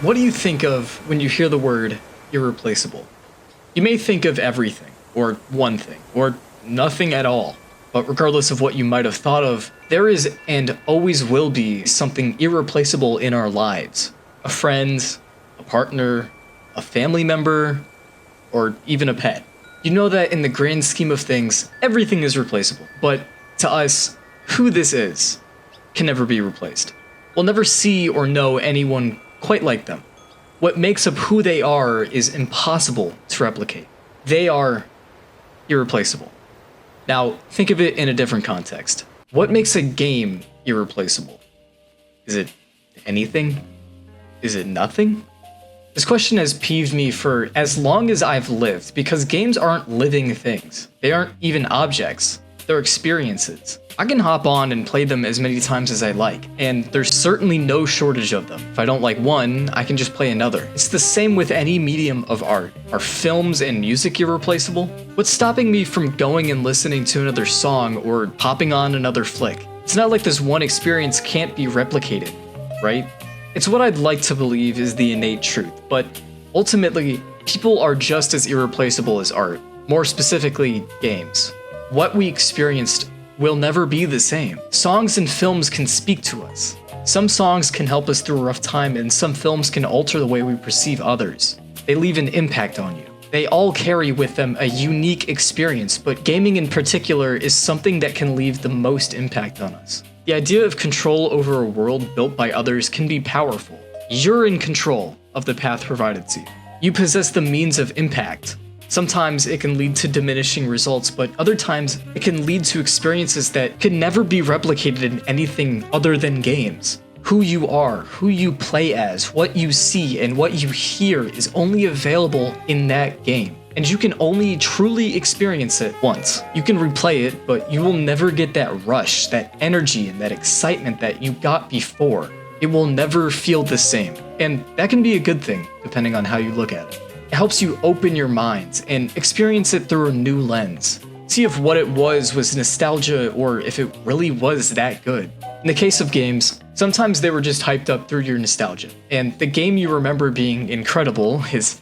What do you think of when you hear the word irreplaceable? You may think of everything, or one thing, or nothing at all. But regardless of what you might have thought of, there is and always will be something irreplaceable in our lives. A friend, a partner, a family member, or even a pet. You know that in the grand scheme of things, everything is replaceable. But to us, who this is can never be replaced. We'll never see or know anyone quite like them. What makes up who they are is impossible to replicate. They are irreplaceable. Now, think of it in a different context. What makes a game irreplaceable? Is it anything? Is it nothing? This question has peeved me for as long as I've lived, because games aren't living things. They aren't even objects. They're experiences. I can hop on and play them as many times as I like, and there's certainly no shortage of them. If I don't like one, I can just play another. It's the same with any medium of art. Are films and music irreplaceable? What's stopping me from going and listening to another song or popping on another flick? It's not like this one experience can't be replicated, right? It's what I'd like to believe is the innate truth, but ultimately, people are just as irreplaceable as art. More specifically, games. What we experienced will never be the same. Songs and films can speak to us. Some songs can help us through a rough time, and some films can alter the way we perceive others. They leave an impact on you. They all carry with them a unique experience, but gaming in particular is something that can leave the most impact on us. The idea of control over a world built by others can be powerful. You're in control of the path provided to you. You possess the means of impact. Sometimes it can lead to diminishing results, but other times it can lead to experiences that can never be replicated in anything other than games. Who you are, who you play as, what you see, and what you hear is only available in that game. And you can only truly experience it once. You can replay it, but you will never get that rush, that energy, and that excitement that you got before. It will never feel the same. And that can be a good thing, depending on how you look at it. It helps you open your mind and experience it through a new lens. See if what it was nostalgia or if it really was that good. In the case of games, sometimes they were just hyped up through your nostalgia, and the game you remember being incredible is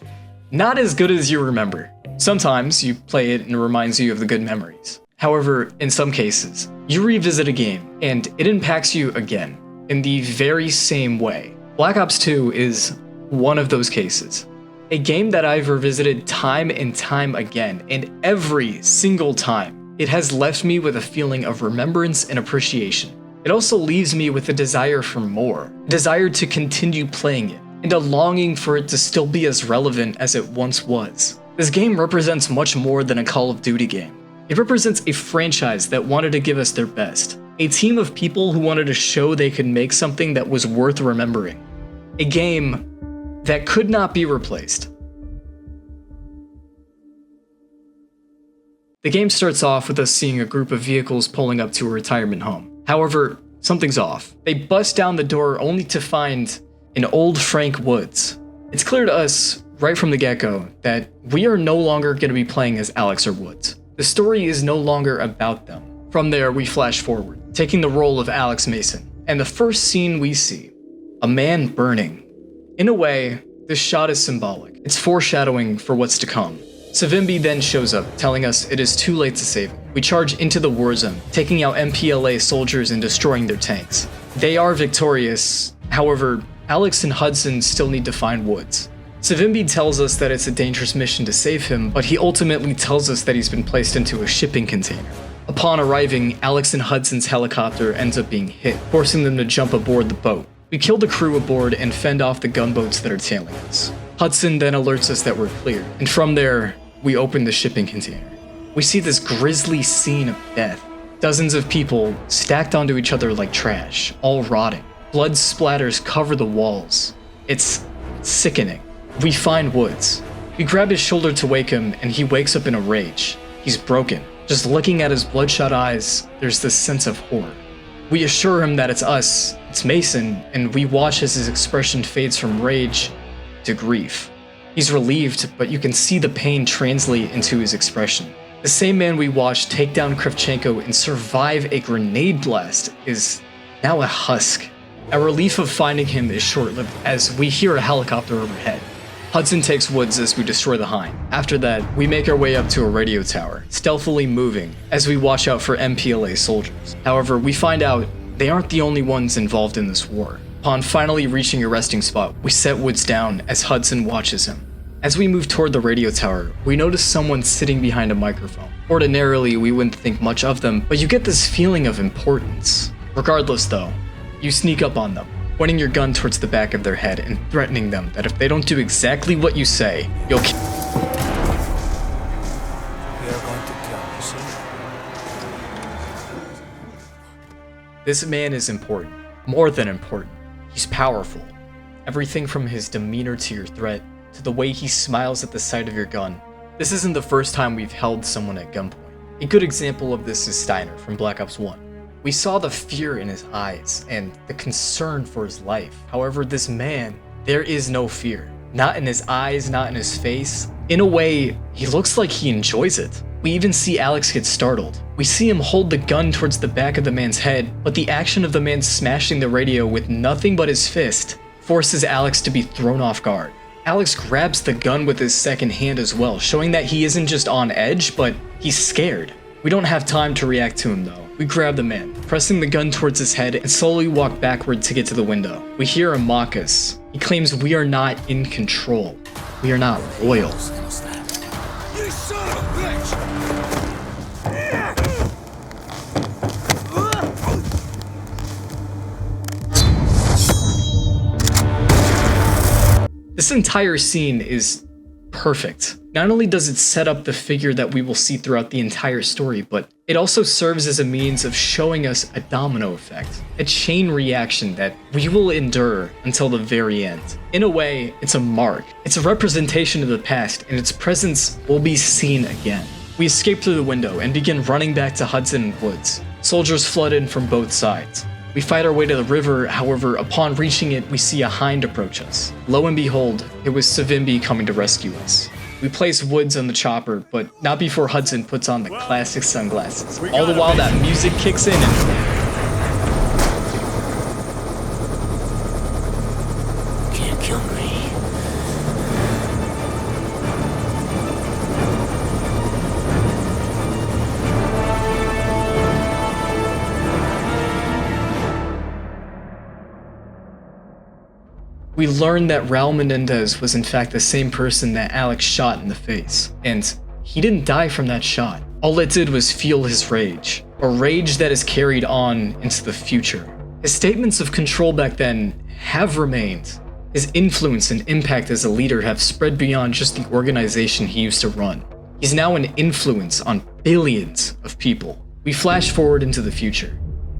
not as good as you remember. Sometimes you play it and it reminds you of the good memories. However, in some cases, you revisit a game and it impacts you again in the very same way. Black Ops 2 is one of those cases. A game that I've revisited time and time again, and every single time, it has left me with a feeling of remembrance and appreciation. It also leaves me with a desire for more, a desire to continue playing it, and a longing for it to still be as relevant as it once was. This game represents much more than a Call of Duty game. It represents a franchise that wanted to give us their best, a team of people who wanted to show they could make something that was worth remembering, a game that could not be replaced. The game starts off with us seeing a group of vehicles pulling up to a retirement home. However, something's off. They bust down the door only to find an old Frank Woods. It's clear to us right from the get-go that we are no longer going to be playing as Alex or Woods. The story is no longer about them. From there, we flash forward, taking the role of Alex Mason. And the first scene we see, a man burning. In a way, this shot is symbolic. It's foreshadowing for what's to come. Savimbi then shows up, telling us it is too late to save him. We charge into the war zone, taking out MPLA soldiers and destroying their tanks. They are victorious. However, Alex and Hudson still need to find Woods. Savimbi tells us that it's a dangerous mission to save him, but he ultimately tells us that he's been placed into a shipping container. Upon arriving, Alex and Hudson's helicopter ends up being hit, forcing them to jump aboard the boat. We kill the crew aboard and fend off the gunboats that are tailing us. Hudson then alerts us that we're clear, and from there, we open the shipping container. We see this grisly scene of death. Dozens of people stacked onto each other like trash, all rotting. Blood splatters cover the walls. It's sickening. We find Woods. We grab his shoulder to wake him, and he wakes up in a rage. He's broken. Just looking at his bloodshot eyes, there's this sense of horror. We assure him that it's us, it's Mason, and we watch as his expression fades from rage to grief. He's relieved, but you can see the pain translate into his expression. The same man we watched take down Kravchenko and survive a grenade blast is now a husk. Our relief of finding him is short-lived as we hear a helicopter overhead. Hudson takes Woods as we destroy the Hind. After that, we make our way up to a radio tower, stealthily moving as we watch out for MPLA soldiers. However, we find out they aren't the only ones involved in this war. Upon finally reaching a resting spot, we set Woods down as Hudson watches him. As we move toward the radio tower, we notice someone sitting behind a microphone. Ordinarily, we wouldn't think much of them, but you get this feeling of importance. Regardless though, you sneak up on them, pointing your gun towards the back of their head and threatening them that if they don't do exactly what you say, you'll kill. We are going to kill you, see? This man is important. More than important. He's powerful. Everything from his demeanor to your threat, to the way he smiles at the sight of your gun. This isn't the first time we've held someone at gunpoint. A good example of this is Steiner from Black Ops 1. We saw the fear in his eyes and the concern for his life. However, this man, there is no fear. Not in his eyes, not in his face. In a way, he looks like he enjoys it. We even see Alex get startled. We see him hold the gun towards the back of the man's head, but the action of the man smashing the radio with nothing but his fist forces Alex to be thrown off guard. Alex grabs the gun with his second hand as well, showing that he isn't just on edge, but he's scared. We don't have time to react to him though. We grab the man, pressing the gun towards his head and slowly walk backward to get to the window. We hear him mock us. He claims we are not in control. We are not loyal. You son of a bitch! This entire scene is perfect. Not only does it set up the figure that we will see throughout the entire story, but it also serves as a means of showing us a domino effect, a chain reaction that we will endure until the very end. In a way, it's a mark. It's a representation of the past, and its presence will be seen again. We escape through the window and begin running back to Hudson and Woods. Soldiers flood in from both sides. We fight our way to the river, however, upon reaching it, we see a Hind approach us. Lo and behold, it was Savimbi coming to rescue us. We place Woods on the chopper, but not before Hudson puts on the classic sunglasses. All the while that music kicks in and... Can't kill me. We learn that Raul Menendez was in fact the same person that Alex shot in the face, and he didn't die from that shot. All it did was fuel his rage, a rage that is carried on into the future. His statements of control back then have remained. His influence and impact as a leader have spread beyond just the organization he used to run. He's now an influence on billions of people. We flash forward into the future.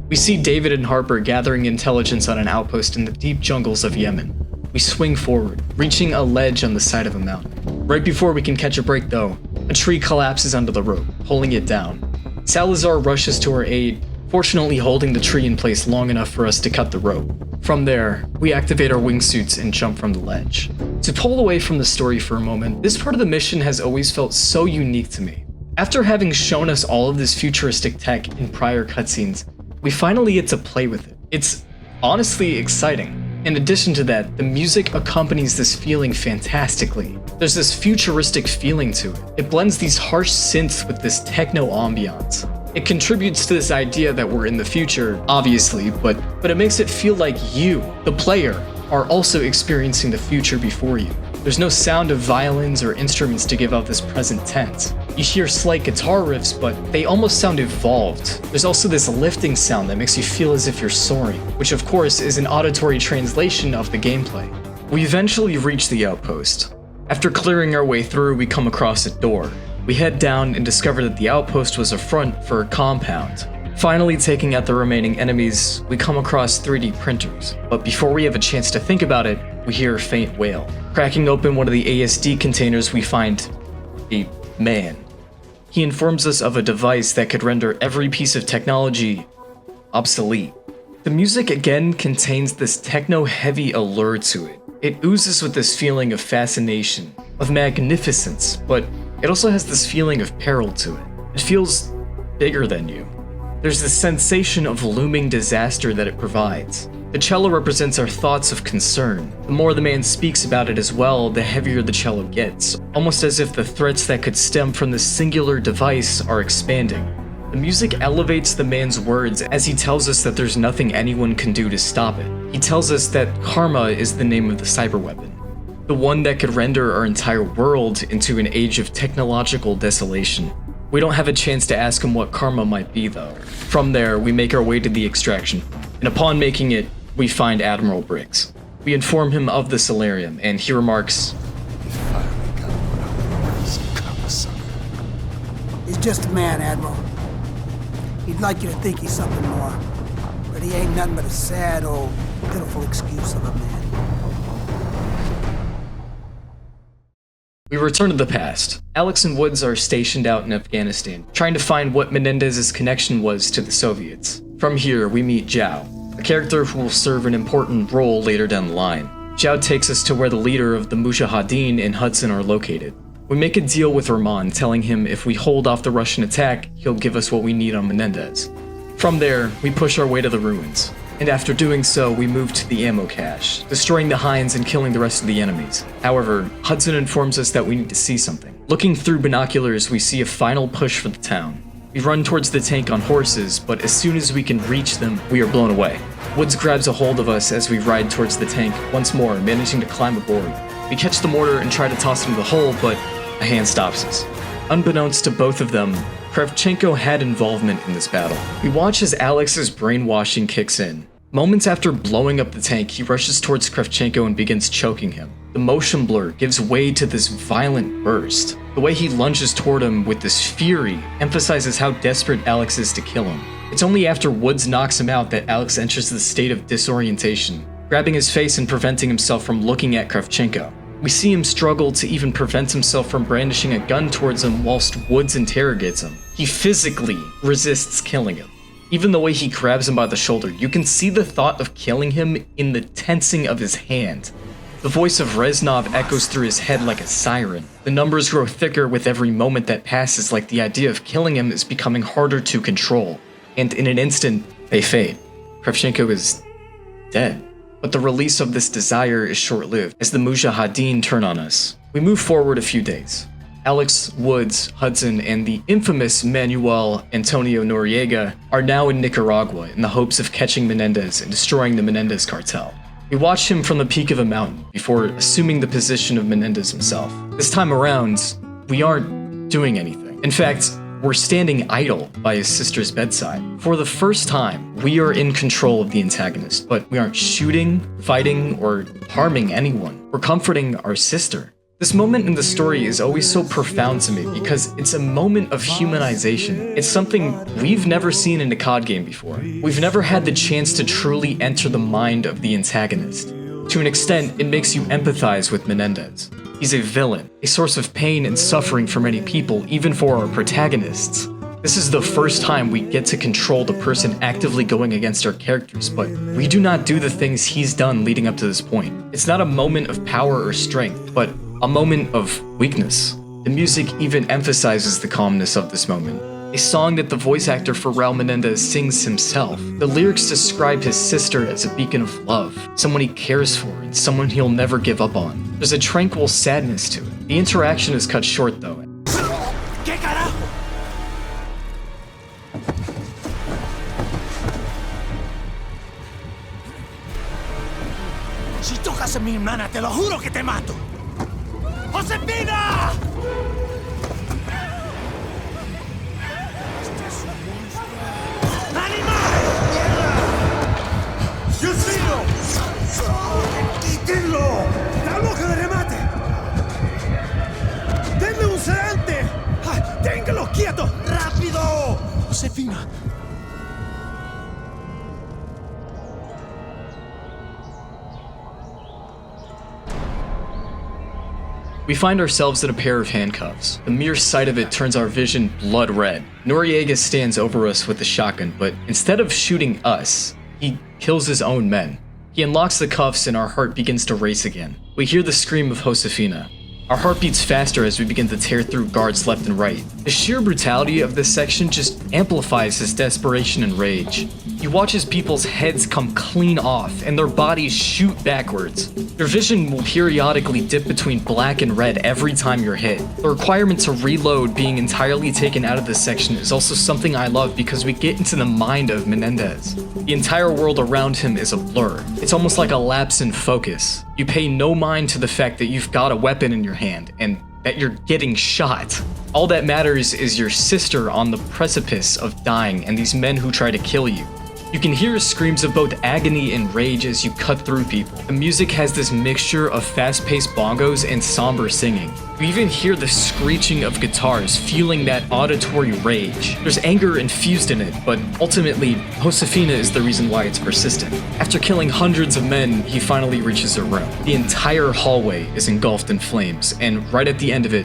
We see David and Harper gathering intelligence on an outpost in the deep jungles of Yemen. We swing forward, reaching a ledge on the side of a mountain. Right before we can catch a break though, a tree collapses under the rope, pulling it down. Salazar rushes to our aid, fortunately holding the tree in place long enough for us to cut the rope. From there, we activate our wingsuits and jump from the ledge. To pull away from the story for a moment, this part of the mission has always felt so unique to me. After having shown us all of this futuristic tech in prior cutscenes, we finally get to play with it. It's honestly exciting. In addition to that, the music accompanies this feeling fantastically. There's this futuristic feeling to it. It blends these harsh synths with this techno ambiance. It contributes to this idea that we're in the future, obviously, but it makes it feel like you, the player, are also experiencing the future before you. There's no sound of violins or instruments to give out this present tense. You hear slight guitar riffs, but they almost sound evolved. There's also this lifting sound that makes you feel as if you're soaring, which of course is an auditory translation of the gameplay. We eventually reach the outpost. After clearing our way through, we come across a door. We head down and discover that the outpost was a front for a compound. Finally taking out the remaining enemies, we come across 3D printers, but before we have a chance to think about it, we hear a faint wail. Cracking open one of the ASD containers, we find a man. He informs us of a device that could render every piece of technology obsolete. The music again contains this techno-heavy allure to it. It oozes with this feeling of fascination, of magnificence, but it also has this feeling of peril to it. It feels bigger than you. There's this sensation of looming disaster that it provides. The cello represents our thoughts of concern. The more the man speaks about it as well, the heavier the cello gets, almost as if the threats that could stem from this singular device are expanding. The music elevates the man's words as he tells us that there's nothing anyone can do to stop it. He tells us that karma is the name of the cyber weapon, the one that could render our entire world into an age of technological desolation. We don't have a chance to ask him what karma might be though. From there, we make our way to the extraction, and upon making it, we find Admiral Briggs. We inform him of the Solarium, and he remarks, He finally got what I wanted. He's a karma sucker. He's just a man, Admiral. He'd like you to think he's something more, but he ain't nothing but a sad, old, pitiful excuse of a man. We return to the past. Alex and Woods are stationed out in Afghanistan, trying to find what Menendez's connection was to the Soviets. From here, we meet Zhao, a character who will serve an important role later down the line. Zhao takes us to where the leader of the Mujahideen and Hudson are located. We make a deal with Rahman, telling him if we hold off the Russian attack, he'll give us what we need on Menendez. From there, we push our way to the ruins, and after doing so, we move to the ammo cache, destroying the hinds and killing the rest of the enemies. However, Hudson informs us that we need to see something. Looking through binoculars, we see a final push for the town. We run towards the tank on horses, but as soon as we can reach them, we are blown away. Woods grabs a hold of us as we ride towards the tank, once more managing to climb aboard. We catch the mortar and try to toss it into the hole, but a hand stops us. Unbeknownst to both of them, Kravchenko had involvement in this battle. We watch as Alex's brainwashing kicks in. Moments after blowing up the tank, he rushes towards Kravchenko and begins choking him. The motion blur gives way to this violent burst. The way he lunges toward him with this fury emphasizes how desperate Alex is to kill him. It's only after Woods knocks him out that Alex enters the state of disorientation, grabbing his face and preventing himself from looking at Kravchenko. We see him struggle to even prevent himself from brandishing a gun towards him whilst Woods interrogates him. He physically resists killing him. Even the way he grabs him by the shoulder, you can see the thought of killing him in the tensing of his hand. The voice of Reznov echoes through his head like a siren. The numbers grow thicker with every moment that passes, like the idea of killing him is becoming harder to control. And in an instant, they fade. Kravchenko is dead. But the release of this desire is short-lived, as the Mujahideen turn on us. We move forward a few days. Alex, Woods, Hudson, and the infamous Manuel Antonio Noriega are now in Nicaragua in the hopes of catching Menendez and destroying the Menendez cartel. We watch him from the peak of a mountain before assuming the position of Menendez himself. This time around, we aren't doing anything. In fact, we're standing idle by his sister's bedside. For the first time, we are in control of the antagonist, but we aren't shooting, fighting, or harming anyone. We're comforting our sister. This moment in the story is always so profound to me because it's a moment of humanization. It's something we've never seen in a COD game before. We've never had the chance to truly enter the mind of the antagonist. To an extent, it makes you empathize with Menendez. He's a villain, a source of pain and suffering for many people, even for our protagonists. This is the first time we get to control the person actively going against our characters, but we do not do the things he's done leading up to this point. It's not a moment of power or strength, but a moment of weakness. The music even emphasizes the calmness of this moment. A song that the voice actor for Raul Menendez sings himself. The lyrics describe his sister as a beacon of love, someone he cares for, and someone he'll never give up on. There's a tranquil sadness to it. The interaction is cut short though. ¿Qué carajo? Si tocas a mi hermana, te lo juro que te mato. ¡Josefina! ¡Diosino! ¡Quítenlo! ¡La loja de remate! ¡Denle un sedante! ¡Téngalo quieto! ¡Rápido! ¡Josefina! We find ourselves in a pair of handcuffs. The mere sight of it turns our vision blood red. Noriega stands over us with the shotgun, but instead of shooting us, he kills his own men. He unlocks the cuffs and our heart begins to race again. We hear the scream of Josefina. Our heart beats faster as we begin to tear through guards left and right. The sheer brutality of this section just amplifies his desperation and rage. You watch as people's heads come clean off and their bodies shoot backwards. Your vision will periodically dip between black and red every time you're hit. The requirement to reload being entirely taken out of this section is also something I love because we get into the mind of Menendez. The entire world around him is a blur. It's almost like a lapse in focus. You pay no mind to the fact that you've got a weapon in your hand and that you're getting shot. All that matters is your sister on the precipice of dying and these men who try to kill you. You can hear screams of both agony and rage as you cut through people. The music has this mixture of fast-paced bongos and somber singing. You even hear the screeching of guitars, feeling that auditory rage. There's anger infused in it, but ultimately, Josefina is the reason why it's persistent. After killing hundreds of men, he finally reaches her room. The entire hallway is engulfed in flames, and right at the end of it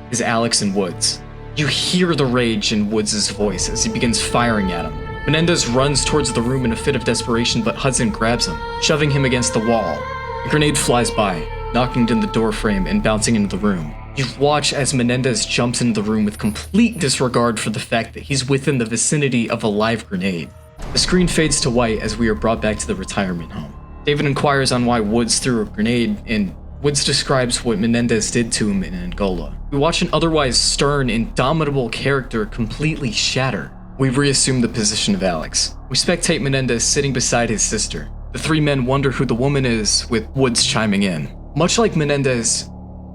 is Alex and Woods. You hear the rage in Woods' voice as he begins firing at him. Menendez runs towards the room in a fit of desperation, but Hudson grabs him, shoving him against the wall. A grenade flies by, knocking in the door frame and bouncing into the room. You watch as Menendez jumps into the room with complete disregard for the fact that he's within the vicinity of a live grenade. The screen fades to white as we are brought back to the retirement home. David inquires on why Woods threw a grenade, and Woods describes what Menendez did to him in Angola. We watch an otherwise stern, indomitable character completely shatter. We reassume the position of Alex. We spectate Menendez sitting beside his sister. The three men wonder who the woman is, with Woods chiming in. Much like Menendez,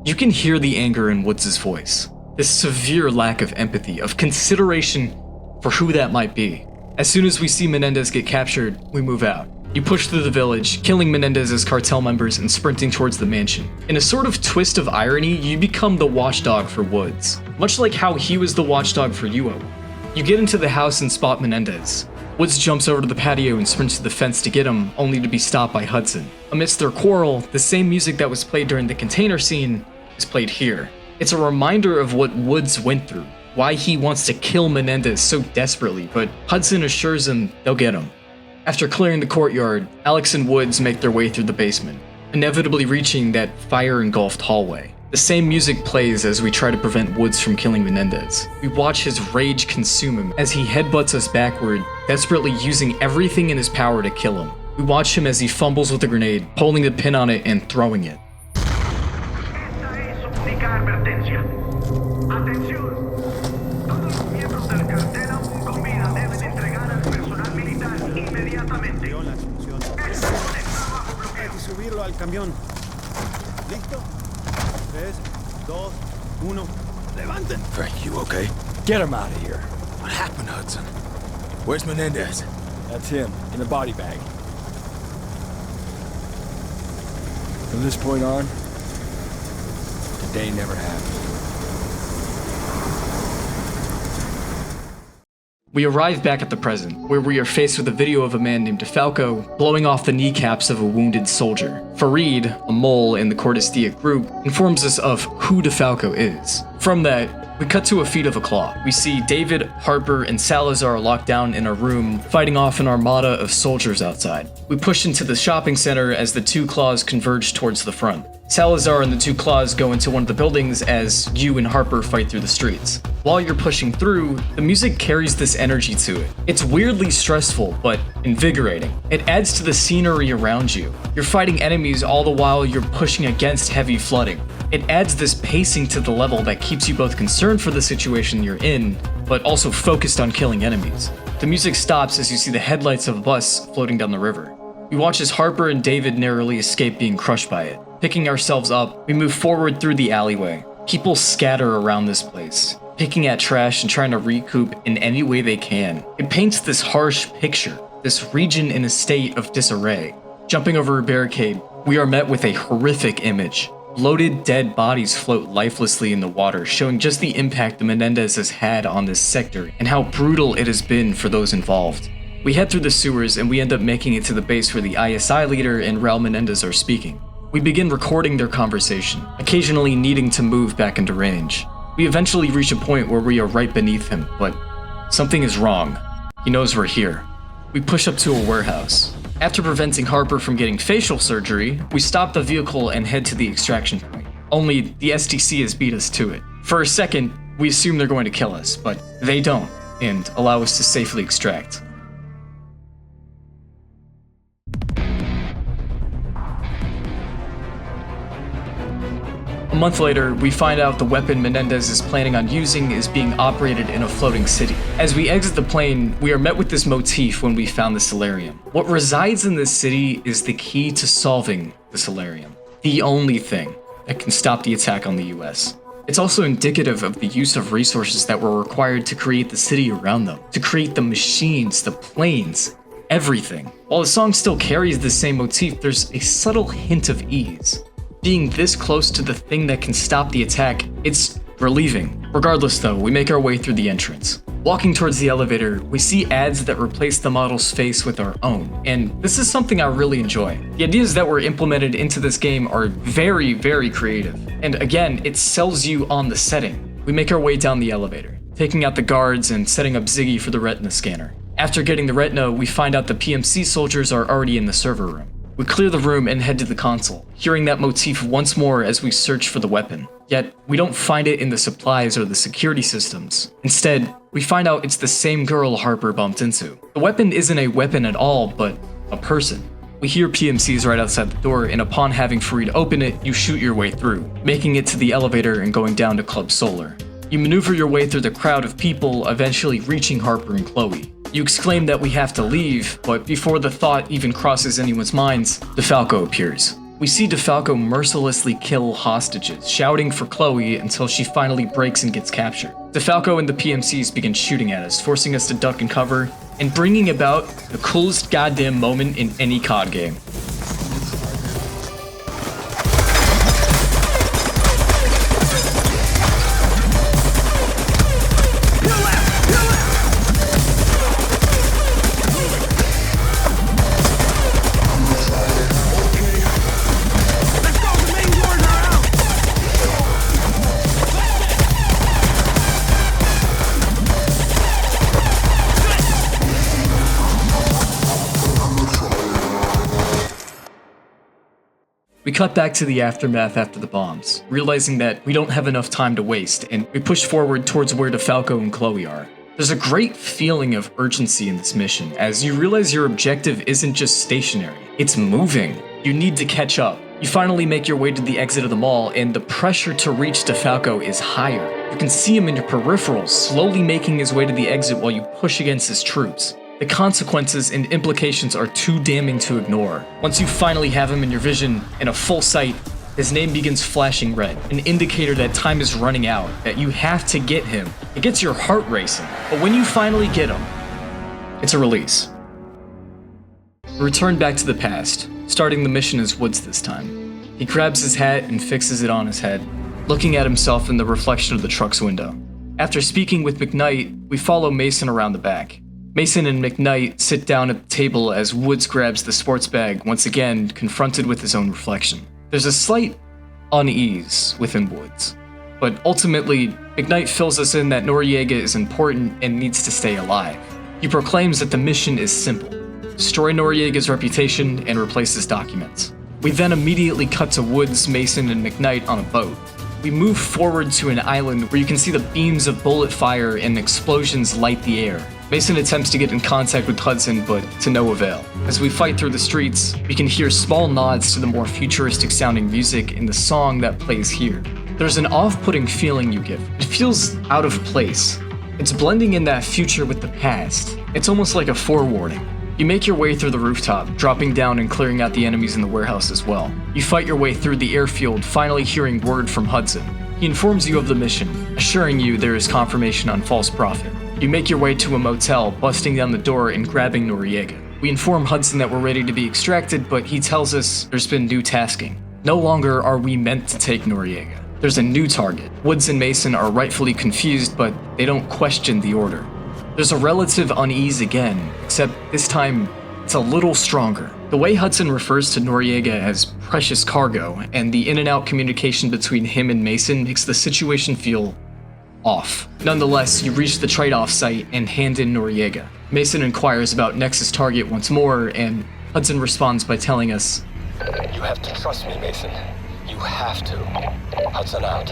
you can hear the anger in Woods' voice. This severe lack of empathy, of consideration for who that might be. As soon as we see Menendez get captured, we move out. You push through the village, killing Menendez's cartel members and sprinting towards the mansion. In a sort of twist of irony, you become the watchdog for Woods. Much like how he was the watchdog for you. You get into the house and spot Menendez. Woods jumps over to the patio and sprints to the fence to get him, only to be stopped by Hudson. Amidst their quarrel, the same music that was played during the container scene is played here. It's a reminder of what Woods went through, why he wants to kill Menendez so desperately, but Hudson assures him they'll get him. After clearing the courtyard, Alex and Woods make their way through the basement, inevitably reaching that fire-engulfed hallway. The same music plays as we try to prevent Woods from killing Menendez. We watch his rage consume him as he headbutts us backward, desperately using everything in his power to kill him. We watch him as he fumbles with the grenade, pulling the pin on it and throwing it. Esta es única advertencia. Atención. Todos los miembros del cartel aún con vida deben entregar al personal militar inmediatamente. Esto está bajo bloqueo. Hay que subirlo al camión. ¿Listo? 3, 2, 1. Levanten. Frank, you okay? Get him out of here. What happened, Hudson? Where's Menendez? That's him, in a body bag. From this point on, today never happened. We arrive back at the present, where we are faced with a video of a man named DeFalco blowing off the kneecaps of a wounded soldier. Farid, a mole in the Cordestia group, informs us of who DeFalco is. From that, we cut to a feed of a claw. We see David, Harper, and Salazar locked down in a room, fighting off an armada of soldiers outside. We push into the shopping center as the two claws converge towards the front. Salazar and the two claws go into one of the buildings as you and Harper fight through the streets. While you're pushing through, the music carries this energy to it. It's weirdly stressful, but invigorating. It adds to the scenery around you. You're fighting enemies all the while you're pushing against heavy flooding. It adds this pacing to the level that keeps you both concerned for the situation you're in, but also focused on killing enemies. The music stops as you see the headlights of a bus floating down the river. We watch as Harper and David narrowly escape being crushed by it. Picking ourselves up, we move forward through the alleyway. People scatter around this place, picking at trash and trying to recoup in any way they can. It paints this harsh picture, this region in a state of disarray. Jumping over a barricade, we are met with a horrific image. Bloated, dead bodies float lifelessly in the water, showing just the impact the Menendez has had on this sector and how brutal it has been for those involved. We head through the sewers and we end up making it to the base where the ISI leader and Raul Menendez are speaking. We begin recording their conversation, occasionally needing to move back into range. We eventually reach a point where we are right beneath him, but something is wrong. He knows we're here. We push up to a warehouse. After preventing Harper from getting facial surgery, we stop the vehicle and head to the extraction point. only the SDC has beat us to it. For a second, we assume they're going to kill us, but they don't, and allow us to safely extract. A month later, we find out the weapon Menendez is planning on using is being operated in a floating city. As we exit the plane, we are met with this motif when we found the solarium. What resides in this city is the key to solving the solarium. The only thing that can stop the attack on the US. It's also indicative of the use of resources that were required to create the city around them, to create the machines, the planes, everything. While the song still carries the same motif, there's a subtle hint of ease. Being this close to the thing that can stop the attack, it's relieving. Regardless though, we make our way through the entrance. Walking towards the elevator, we see ads that replace the model's face with our own, and this is something I really enjoy. The ideas that were implemented into this game are very, very creative, and again, it sells you on the setting. We make our way down the elevator, taking out the guards and setting up Ziggy for the retina scanner. After getting the retina, we find out the PMC soldiers are already in the server room. We clear the room and head to the console, hearing that motif once more as we search for the weapon. Yet, we don't find it in the supplies or the security systems. Instead, we find out it's the same girl Harper bumped into. The weapon isn't a weapon at all, but a person. We hear PMCs right outside the door, and upon having Fareed open it, you shoot your way through, making it to the elevator and going down to Club Solar. You maneuver your way through the crowd of people, eventually reaching Harper and Chloe. You exclaim that we have to leave, but before the thought even crosses anyone's minds, DeFalco appears. We see DeFalco mercilessly kill hostages, shouting for Chloe until she finally breaks and gets captured. DeFalco and the PMCs begin shooting at us, forcing us to duck and cover, and bringing about the coolest goddamn moment in any COD game. We cut back to the aftermath after the bombs, realizing that we don't have enough time to waste, and we push forward towards where DeFalco and Chloe are. There's a great feeling of urgency in this mission, as you realize your objective isn't just stationary, it's moving. You need to catch up. You finally make your way to the exit of the mall, and the pressure to reach DeFalco is higher. You can see him in your peripherals, slowly making his way to the exit while you push against his troops. The consequences and implications are too damning to ignore. Once you finally have him in your vision, in a full sight, his name begins flashing red, an indicator that time is running out, that you have to get him. It gets your heart racing, but when you finally get him, it's a release. We return back to the past, starting the mission as Woods this time. He grabs his hat and fixes it on his head, looking at himself in the reflection of the truck's window. After speaking with McKnight, we follow Mason around the back. Mason and McKnight sit down at the table as Woods grabs the sports bag, once again confronted with his own reflection. There's a slight unease within Woods, but ultimately, McKnight fills us in that Noriega is important and needs to stay alive. He proclaims that the mission is simple: destroy Noriega's reputation and replace his documents. We then immediately cut to Woods, Mason, and McKnight on a boat. We move forward to an island where you can see the beams of bullet fire and explosions light the air. Mason attempts to get in contact with Hudson, but to no avail. As we fight through the streets, we can hear small nods to the more futuristic sounding music in the song that plays here. There's an off-putting feeling you get. It feels out of place. It's blending in that future with the past. It's almost like a forewarning. You make your way through the rooftop, dropping down and clearing out the enemies in the warehouse as well. You fight your way through the airfield, finally hearing word from Hudson. He informs you of the mission, assuring you there is confirmation on False Prophet. You make your way to a motel, busting down the door and grabbing Noriega. We inform Hudson that we're ready to be extracted, but he tells us there's been new tasking. No longer are we meant to take Noriega. There's a new target. Woods and Mason are rightfully confused, but they don't question the order. There's a relative unease again, except this time it's a little stronger. The way Hudson refers to Noriega as precious cargo, and the in-and-out communication between him and Mason makes the situation feel off. Nonetheless, you reach the trade-off site and hand in Noriega. Mason inquires about Nexus target once more, and Hudson responds by telling us, You have to trust me, Mason. You You have to. Hudson out.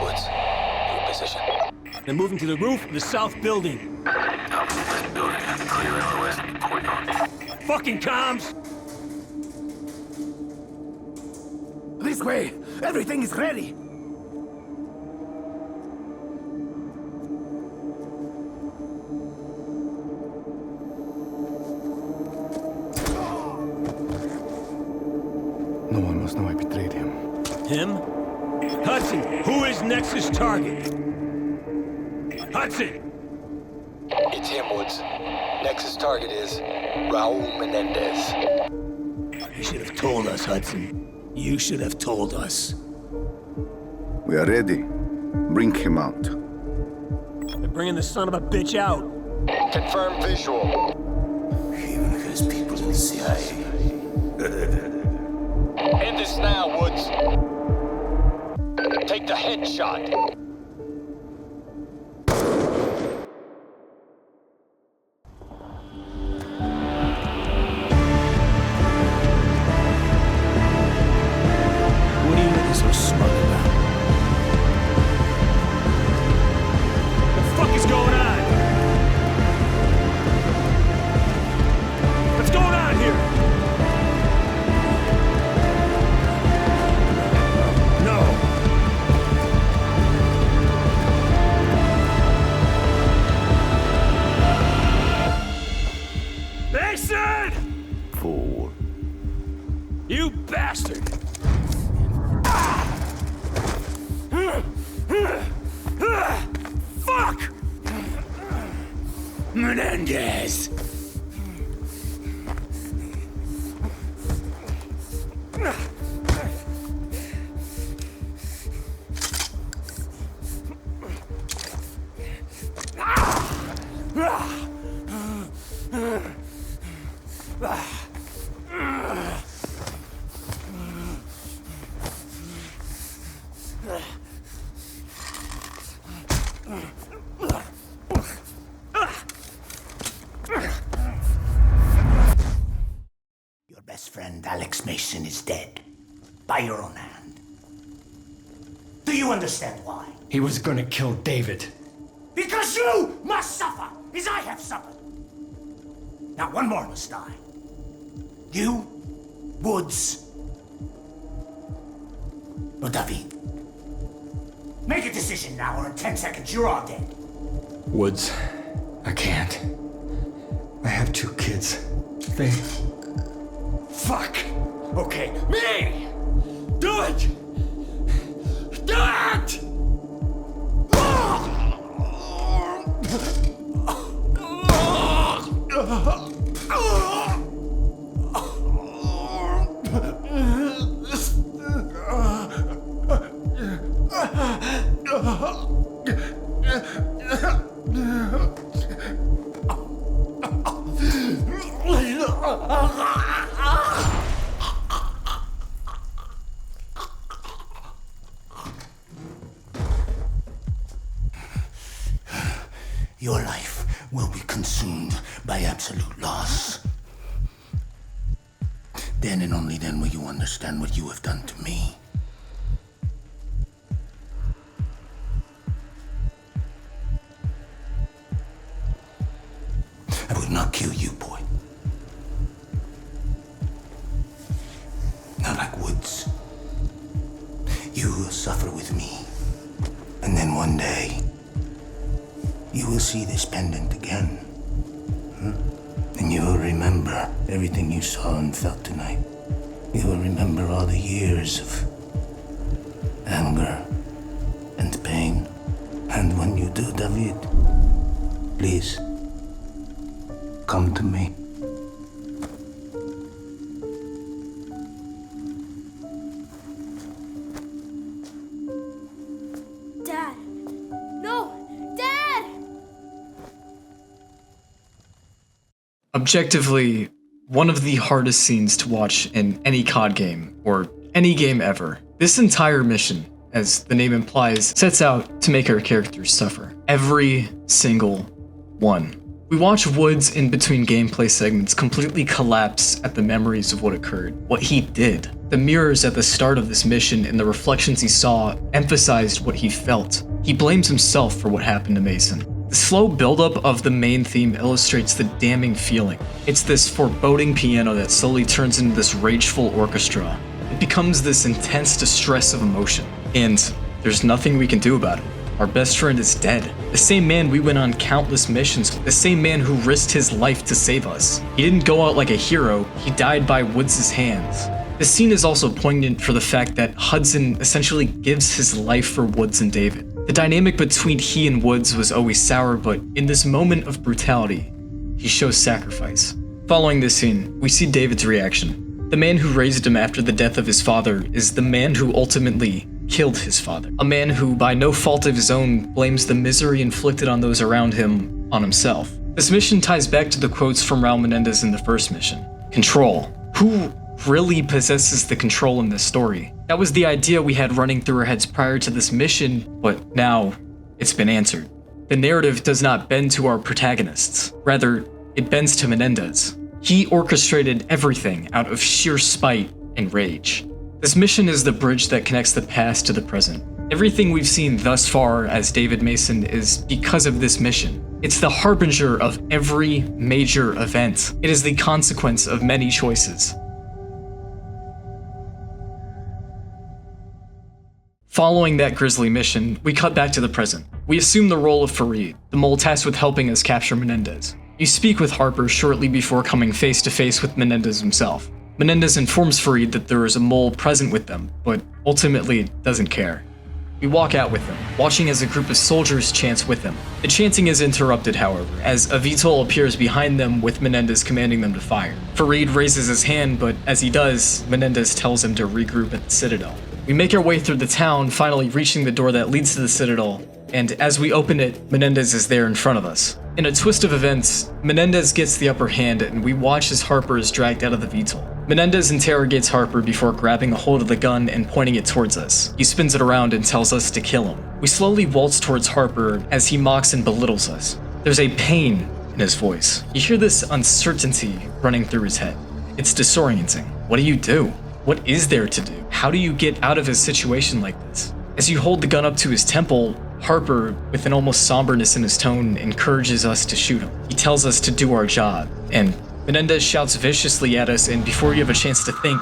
Woods, your position. They're moving to the roof of the south building. West building. Clear in the west. Point north. Fucking comms! This way! Everything is ready! No one must know I betrayed him. Him? Hudson, who is Nexus' target? Hudson! It's him, Woods. Nexus target is Raul Menendez. You should have told us, Hudson. You should have told us. We are ready. Bring him out. They're bringing the son of a bitch out. Confirm visual. Even his people in the CIA. End this now, Woods. Take the headshot. What are you looking so smug about? What the fuck is going on? What's going on here? No. Mason! Fool. You bastard! Fuck! Menendez! Your best friend, Alex Mason, is dead. By your own hand. Do you understand why? He was gonna kill David. Because you must suffer, as I have suffered. Now one more must die. You, Woods, or David. Make a decision now, or in 10 seconds you're all dead. Woods, I can't. I have 2 kids. They... Fuck! Okay, me! Do it! Do it! Your life will be consumed by absolute loss. Then and only then will you understand what you have done to me. I would not kill you, boy. Not like Woods. You will suffer with me. And then one day, you will see this pendant again. And you will remember everything you saw and felt tonight. You will remember all the years of anger and pain. And when you do, David, please, come to me. Dad! No! Dad! Objectively, one of the hardest scenes to watch in any COD game, or any game ever. This entire mission, as the name implies, sets out to make our characters suffer. Every single one. We watch Woods in between gameplay segments completely collapse at the memories of what occurred, what he did. The mirrors at the start of this mission and the reflections he saw emphasized what he felt. He blames himself for what happened to Mason. The slow buildup of the main theme illustrates the damning feeling. It's this foreboding piano that slowly turns into this rageful orchestra. It becomes this intense distress of emotion, and there's nothing we can do about it. Our best friend is dead. The same man we went on countless missions with, the same man who risked his life to save us. He didn't go out like a hero, he died by Woods' hands. The scene is also poignant for the fact that Hudson essentially gives his life for Woods and David. The dynamic between he and Woods was always sour, but in this moment of brutality, he shows sacrifice. Following this scene, we see David's reaction. The man who raised him after the death of his father is the man who ultimately killed his father. A man who, by no fault of his own, blames the misery inflicted on those around him on himself. This mission ties back to the quotes from Raul Menendez in the first mission. Control. Who really possesses the control in this story? That was the idea we had running through our heads prior to this mission, but now it's been answered. The narrative does not bend to our protagonists. Rather, it bends to Menendez. He orchestrated everything out of sheer spite and rage. This mission is the bridge that connects the past to the present. Everything we've seen thus far as David Mason is because of this mission. It's the harbinger of every major event. It is the consequence of many choices. Following that grisly mission, we cut back to the present. We assume the role of Fareed, the mole tasked with helping us capture Menendez. You speak with Harper shortly before coming face to face with Menendez himself. Menendez informs Fareed that there is a mole present with them, but ultimately doesn't care. We walk out with him, watching as a group of soldiers chants with him. The chanting is interrupted, however, as a VTOL appears behind them with Menendez commanding them to fire. Fareed raises his hand, but as he does, Menendez tells him to regroup at the Citadel. We make our way through the town, finally reaching the door that leads to the Citadel, and as we open it, Menendez is there in front of us. In a twist of events, Menendez gets the upper hand and we watch as Harper is dragged out of the VTOL. Menendez interrogates Harper before grabbing a hold of the gun and pointing it towards us. He spins it around and tells us to kill him. We slowly waltz towards Harper as he mocks and belittles us. There's a pain in his voice. You hear this uncertainty running through his head. It's disorienting. What do you do? What is there to do? How do you get out of a situation like this? As you hold the gun up to his temple, Harper, with an almost somberness in his tone, encourages us to shoot him. He tells us to do our job, and Menendez shouts viciously at us, and before you have a chance to think,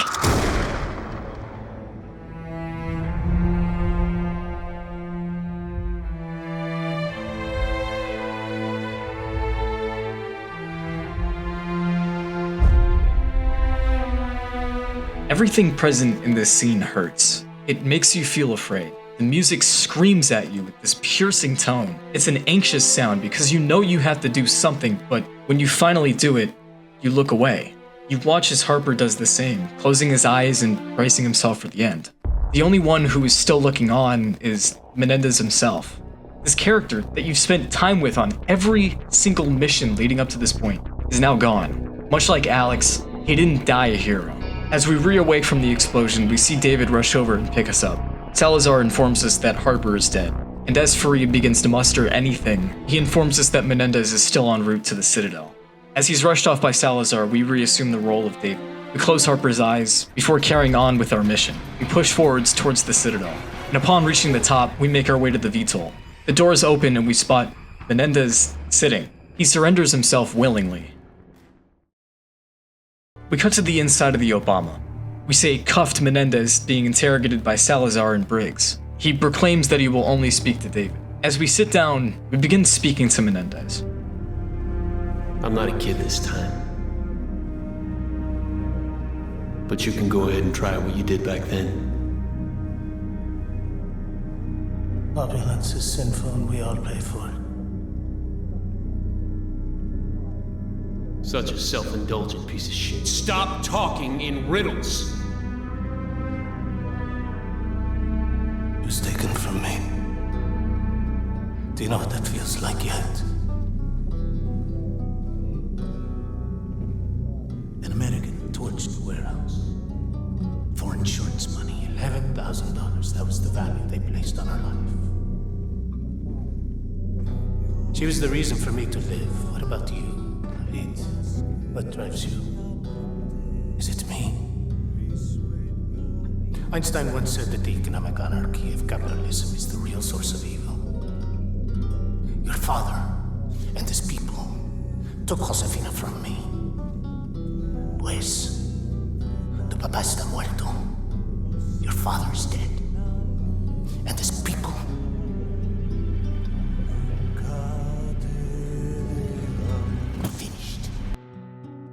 everything present in this scene hurts. It makes you feel afraid. The music screams at you with this piercing tone. It's an anxious sound because you know you have to do something, but when you finally do it, you look away. You watch as Harper does the same, closing his eyes and bracing himself for the end. The only one who is still looking on is Menendez himself. This character that you've spent time with on every single mission leading up to this point is now gone. Much like Alex, he didn't die a hero. As we reawake from the explosion, we see David rush over and pick us up. Salazar informs us that Harper is dead, and as Fareed begins to muster anything, he informs us that Menendez is still en route to the Citadel. As he's rushed off by Salazar, we reassume the role of David. We close Harper's eyes before carrying on with our mission. We push forwards towards the Citadel, and upon reaching the top, we make our way to the VTOL. The doors open and we spot Menendez sitting. He surrenders himself willingly. We cut to the inside of the Obama. We say cuffed Menendez being interrogated by Salazar and Briggs. He proclaims that he will only speak to David. As we sit down, we begin speaking to Menendez. I'm not a kid this time. But you can go ahead and try what you did back then. Opulence is sinful and we all pay for it. Such a self-indulgent piece of shit. Stop talking in riddles! It was taken from me. Do you know what that feels like yet? An American torched the warehouse. For insurance money, $11,000. That was the value they placed on her life. She was the reason for me to live. What about about you? What drives you? Is it me? Einstein once said that the economic anarchy of capitalism is the real source of evil. Your father and his people took Josefina from me. Pues, tu papá está muerto. Your father is dead. And his people. Finished.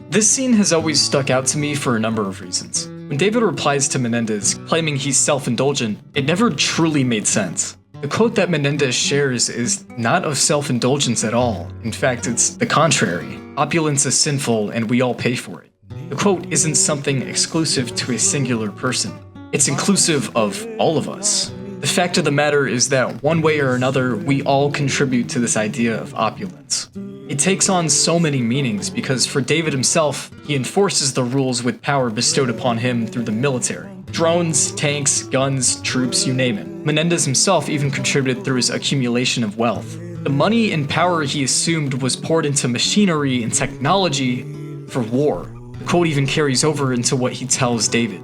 This scene has always stuck out to me for a number of reasons. When David replies to Menendez, claiming he's self-indulgent, it never truly made sense. The quote that Menendez shares is not of self-indulgence at all. In fact, it's the contrary. Opulence is sinful and we all pay for it. The quote isn't something exclusive to a singular person. It's inclusive of all of us. The fact of the matter is that one way or another, we all contribute to this idea of opulence. It takes on so many meanings because for David himself, he enforces the rules with power bestowed upon him through the military. Drones, tanks, guns, troops, you name it. Menendez himself even contributed through his accumulation of wealth. The money and power he assumed was poured into machinery and technology for war. The quote even carries over into what he tells David.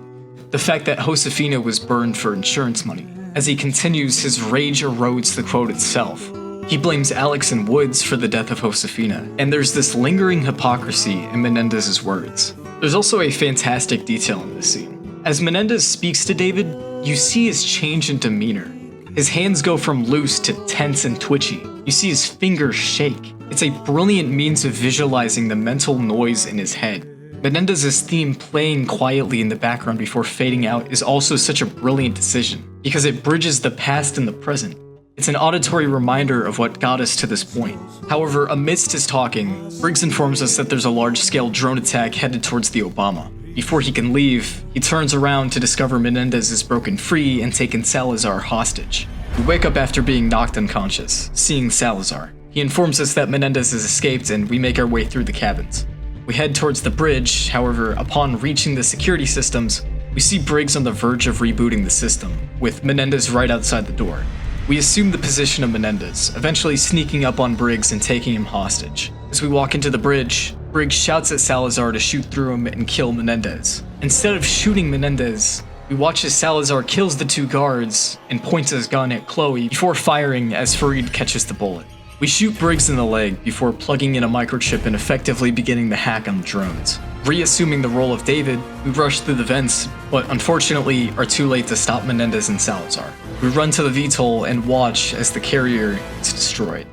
The fact that Josefina was burned for insurance money. As he continues, his rage erodes the quote itself. He blames Alex and Woods for the death of Josefina, and there's this lingering hypocrisy in Menendez's words. There's also a fantastic detail in this scene. As Menendez speaks to David, you see his change in demeanor. His hands go from loose to tense and twitchy. You see his fingers shake. It's a brilliant means of visualizing the mental noise in his head. Menendez's theme playing quietly in the background before fading out is also such a brilliant decision, because it bridges the past and the present. It's an auditory reminder of what got us to this point. However, amidst his talking, Briggs informs us that there's a large-scale drone attack headed towards the Obama. Before he can leave, he turns around to discover Menendez is broken free and taken Salazar hostage. We wake up after being knocked unconscious, seeing Salazar. He informs us that Menendez has escaped and we make our way through the cabins. We head towards the bridge, however, upon reaching the security systems, we see Briggs on the verge of rebooting the system, with Menendez right outside the door. We assume the position of Menendez, eventually sneaking up on Briggs and taking him hostage. As we walk into the bridge, Briggs shouts at Salazar to shoot through him and kill Menendez. Instead of shooting Menendez, we watch as Salazar kills the two guards and points his gun at Chloe before firing as Farid catches the bullet. We shoot Briggs in the leg before plugging in a microchip and effectively beginning the hack on the drones. Reassuming the role of David, we rush through the vents, but unfortunately are too late to stop Menendez and Salazar. We run to the VTOL and watch as the carrier is destroyed.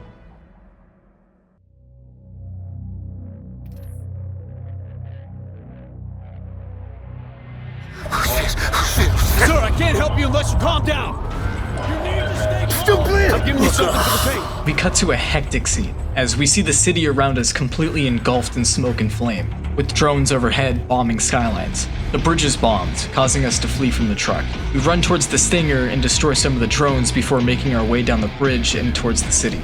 Sir, I can't help you unless you calm down. You need to stay calm. Still bleeding. I'll give you something for the pain. We cut to a hectic scene as we see the city around us completely engulfed in smoke and flame, with drones overhead bombing skylines. The bridge is bombed, causing us to flee from the truck. We run towards the Stinger and destroy some of the drones before making our way down the bridge and towards the city.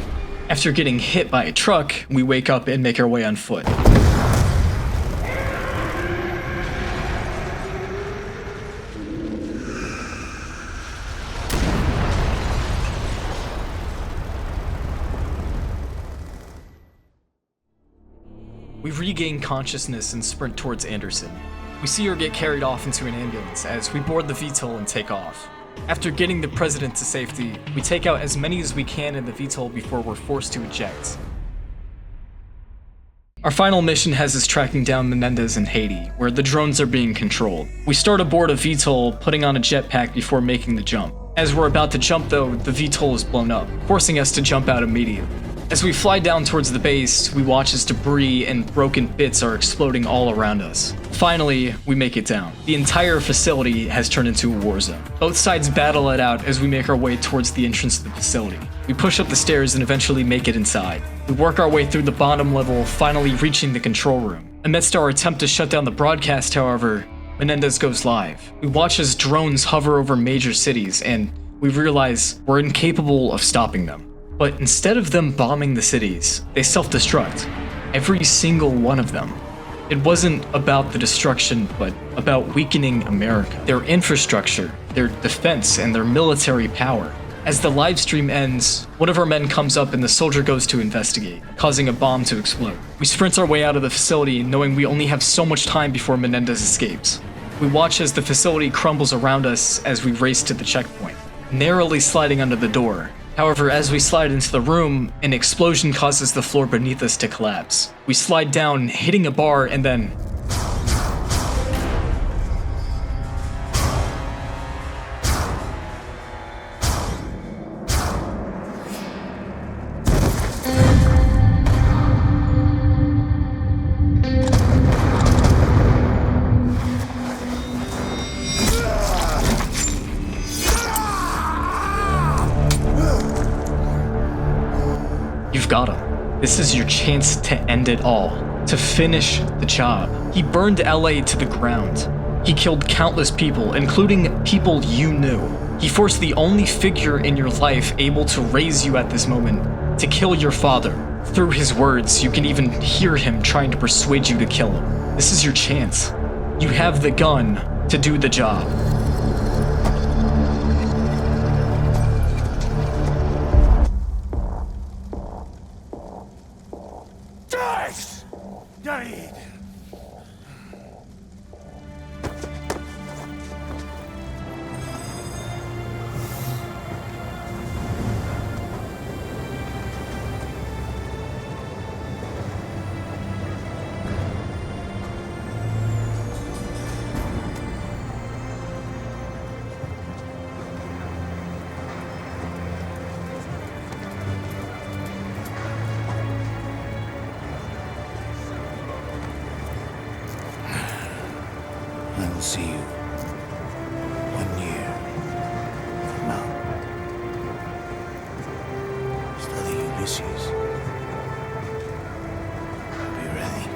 After getting hit by a truck, we wake up and make our way on foot. We regain consciousness and sprint towards Anderson. We see her get carried off into an ambulance as we board the VTOL and take off. After getting the president to safety, we take out as many as we can in the VTOL before we're forced to eject. Our final mission has us tracking down Menendez in Haiti, where the drones are being controlled. We start aboard a VTOL, putting on a jetpack before making the jump. As we're about to jump though, the VTOL is blown up, forcing us to jump out immediately. As we fly down towards the base, we watch as debris and broken bits are exploding all around us. Finally, we make it down. The entire facility has turned into a war zone. Both sides battle it out as we make our way towards the entrance to the facility. We push up the stairs and eventually make it inside. We work our way through the bottom level, finally reaching the control room. Amidst our attempt to shut down the broadcast, however, Menendez goes live. We watch as drones hover over major cities, and we realize we're incapable of stopping them. But instead of them bombing the cities, they self-destruct. Every single one of them. It wasn't about the destruction, but about weakening America. Their infrastructure, their defense, and their military power. As the live stream ends, one of our men comes up and the soldier goes to investigate, causing a bomb to explode. We sprint our way out of the facility, knowing we only have so much time before Menendez escapes. We watch as the facility crumbles around us as we race to the checkpoint, narrowly sliding under the door. However, as we slide into the room, an explosion causes the floor beneath us to collapse. We slide down, hitting a bar, and then... You've got him. This is your chance to end it all, to finish the job. He burned LA to the ground. He killed countless people, including people you knew. He forced the only figure in your life able to raise you at this moment to kill your father. Through his words, you can even hear him trying to persuade you to kill him. This is your chance. You have the gun to do the job. David! I will see you 1 year from now. Study Ulysses. Be ready.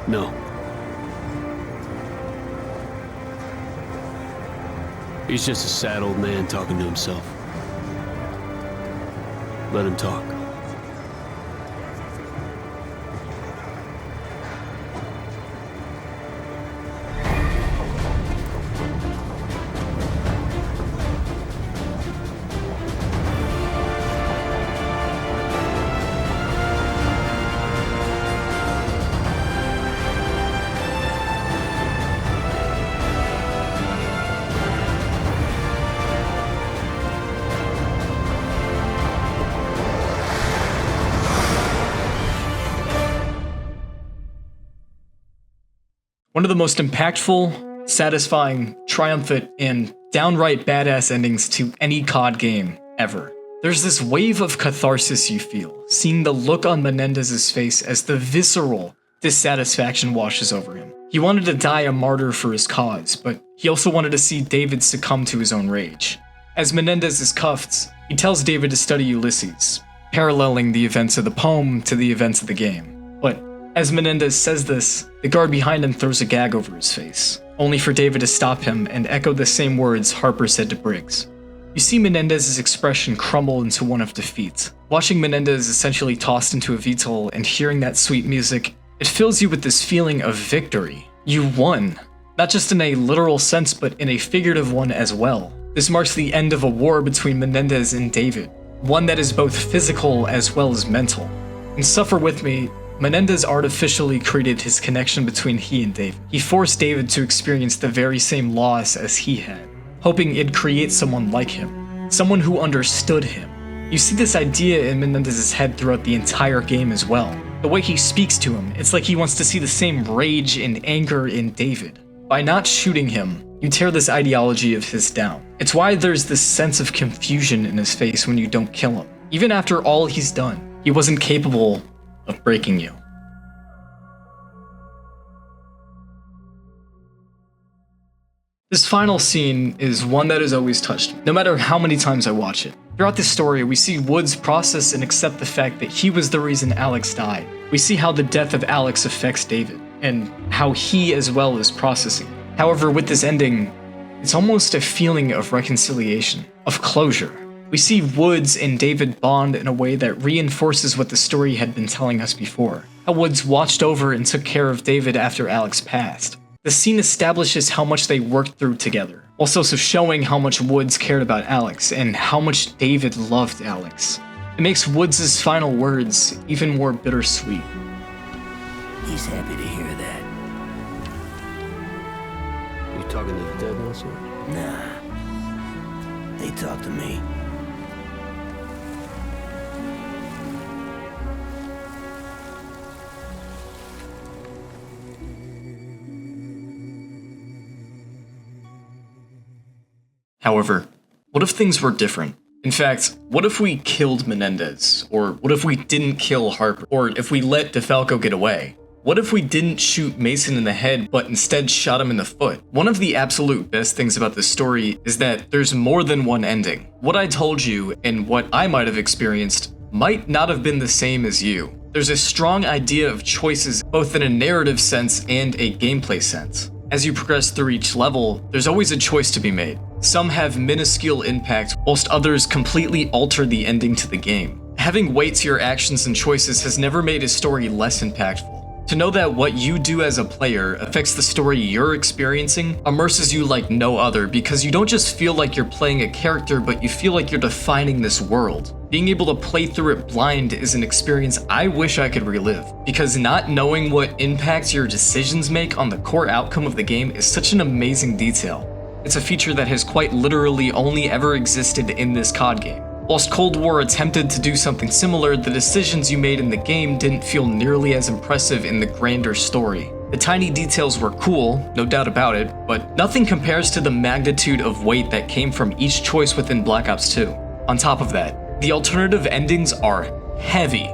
No. He's just a sad old man talking to himself. Let him talk. One of the most impactful, satisfying, triumphant, and downright badass endings to any COD game ever. There's this wave of catharsis you feel, seeing the look on Menendez's face as the visceral dissatisfaction washes over him. He wanted to die a martyr for his cause, but he also wanted to see David succumb to his own rage. As Menendez is cuffed, he tells David to study Ulysses, paralleling the events of the poem to the events of the game. But as Menendez says this, the guard behind him throws a gag over his face, only for David to stop him and echo the same words Harper said to Briggs. You see Menendez's expression crumble into one of defeat. Watching Menendez essentially tossed into a VTOL and hearing that sweet music, it fills you with this feeling of victory. You won. Not just in a literal sense, but in a figurative one as well. This marks the end of a war between Menendez and David, one that is both physical as well as mental. And suffer with me, Menendez artificially created his connection between he and David. He forced David to experience the very same loss as he had, hoping it'd create someone like him, someone who understood him. You see this idea in Menendez's head throughout the entire game as well. The way he speaks to him, it's like he wants to see the same rage and anger in David. By not shooting him, you tear this ideology of his down. It's why there's this sense of confusion in his face when you don't kill him. Even after all he's done, he wasn't capable of breaking you. This final scene is one that has always touched me, no matter how many times I watch it. Throughout this story, we see Woods process and accept the fact that he was the reason Alex died. We see how the death of Alex affects David, and how he as well is processing. However, with this ending, it's almost a feeling of reconciliation, of closure. We see Woods and David bond in a way that reinforces what the story had been telling us before. How Woods watched over and took care of David after Alex passed. The scene establishes how much they worked through together, whilst also showing how much Woods cared about Alex and how much David loved Alex. It makes Woods' final words even more bittersweet. He's happy to hear that. You talking to the dead now, sir? Nah. They talk to me. However, what if things were different? In fact, what if we killed Menendez? Or what if we didn't kill Harper? Or if we let DeFalco get away? What if we didn't shoot Mason in the head, but instead shot him in the foot? One of the absolute best things about this story is that there's more than one ending. What I told you, and what I might have experienced, might not have been the same as you. There's a strong idea of choices, both in a narrative sense and a gameplay sense. As you progress through each level, there's always a choice to be made. Some have minuscule impact, whilst others completely alter the ending to the game. Having weight to your actions and choices has never made a story less impactful. To know that what you do as a player affects the story you're experiencing immerses you like no other, because you don't just feel like you're playing a character, but you feel like you're defining this world. Being able to play through it blind is an experience I wish I could relive, because not knowing what impacts your decisions make on the core outcome of the game is such an amazing detail. It's a feature that has quite literally only ever existed in this COD game. Whilst Cold War attempted to do something similar, the decisions you made in the game didn't feel nearly as impressive in the grander story. The tiny details were cool, no doubt about it, but nothing compares to the magnitude of weight that came from each choice within Black Ops 2. On top of that, the alternative endings are heavy.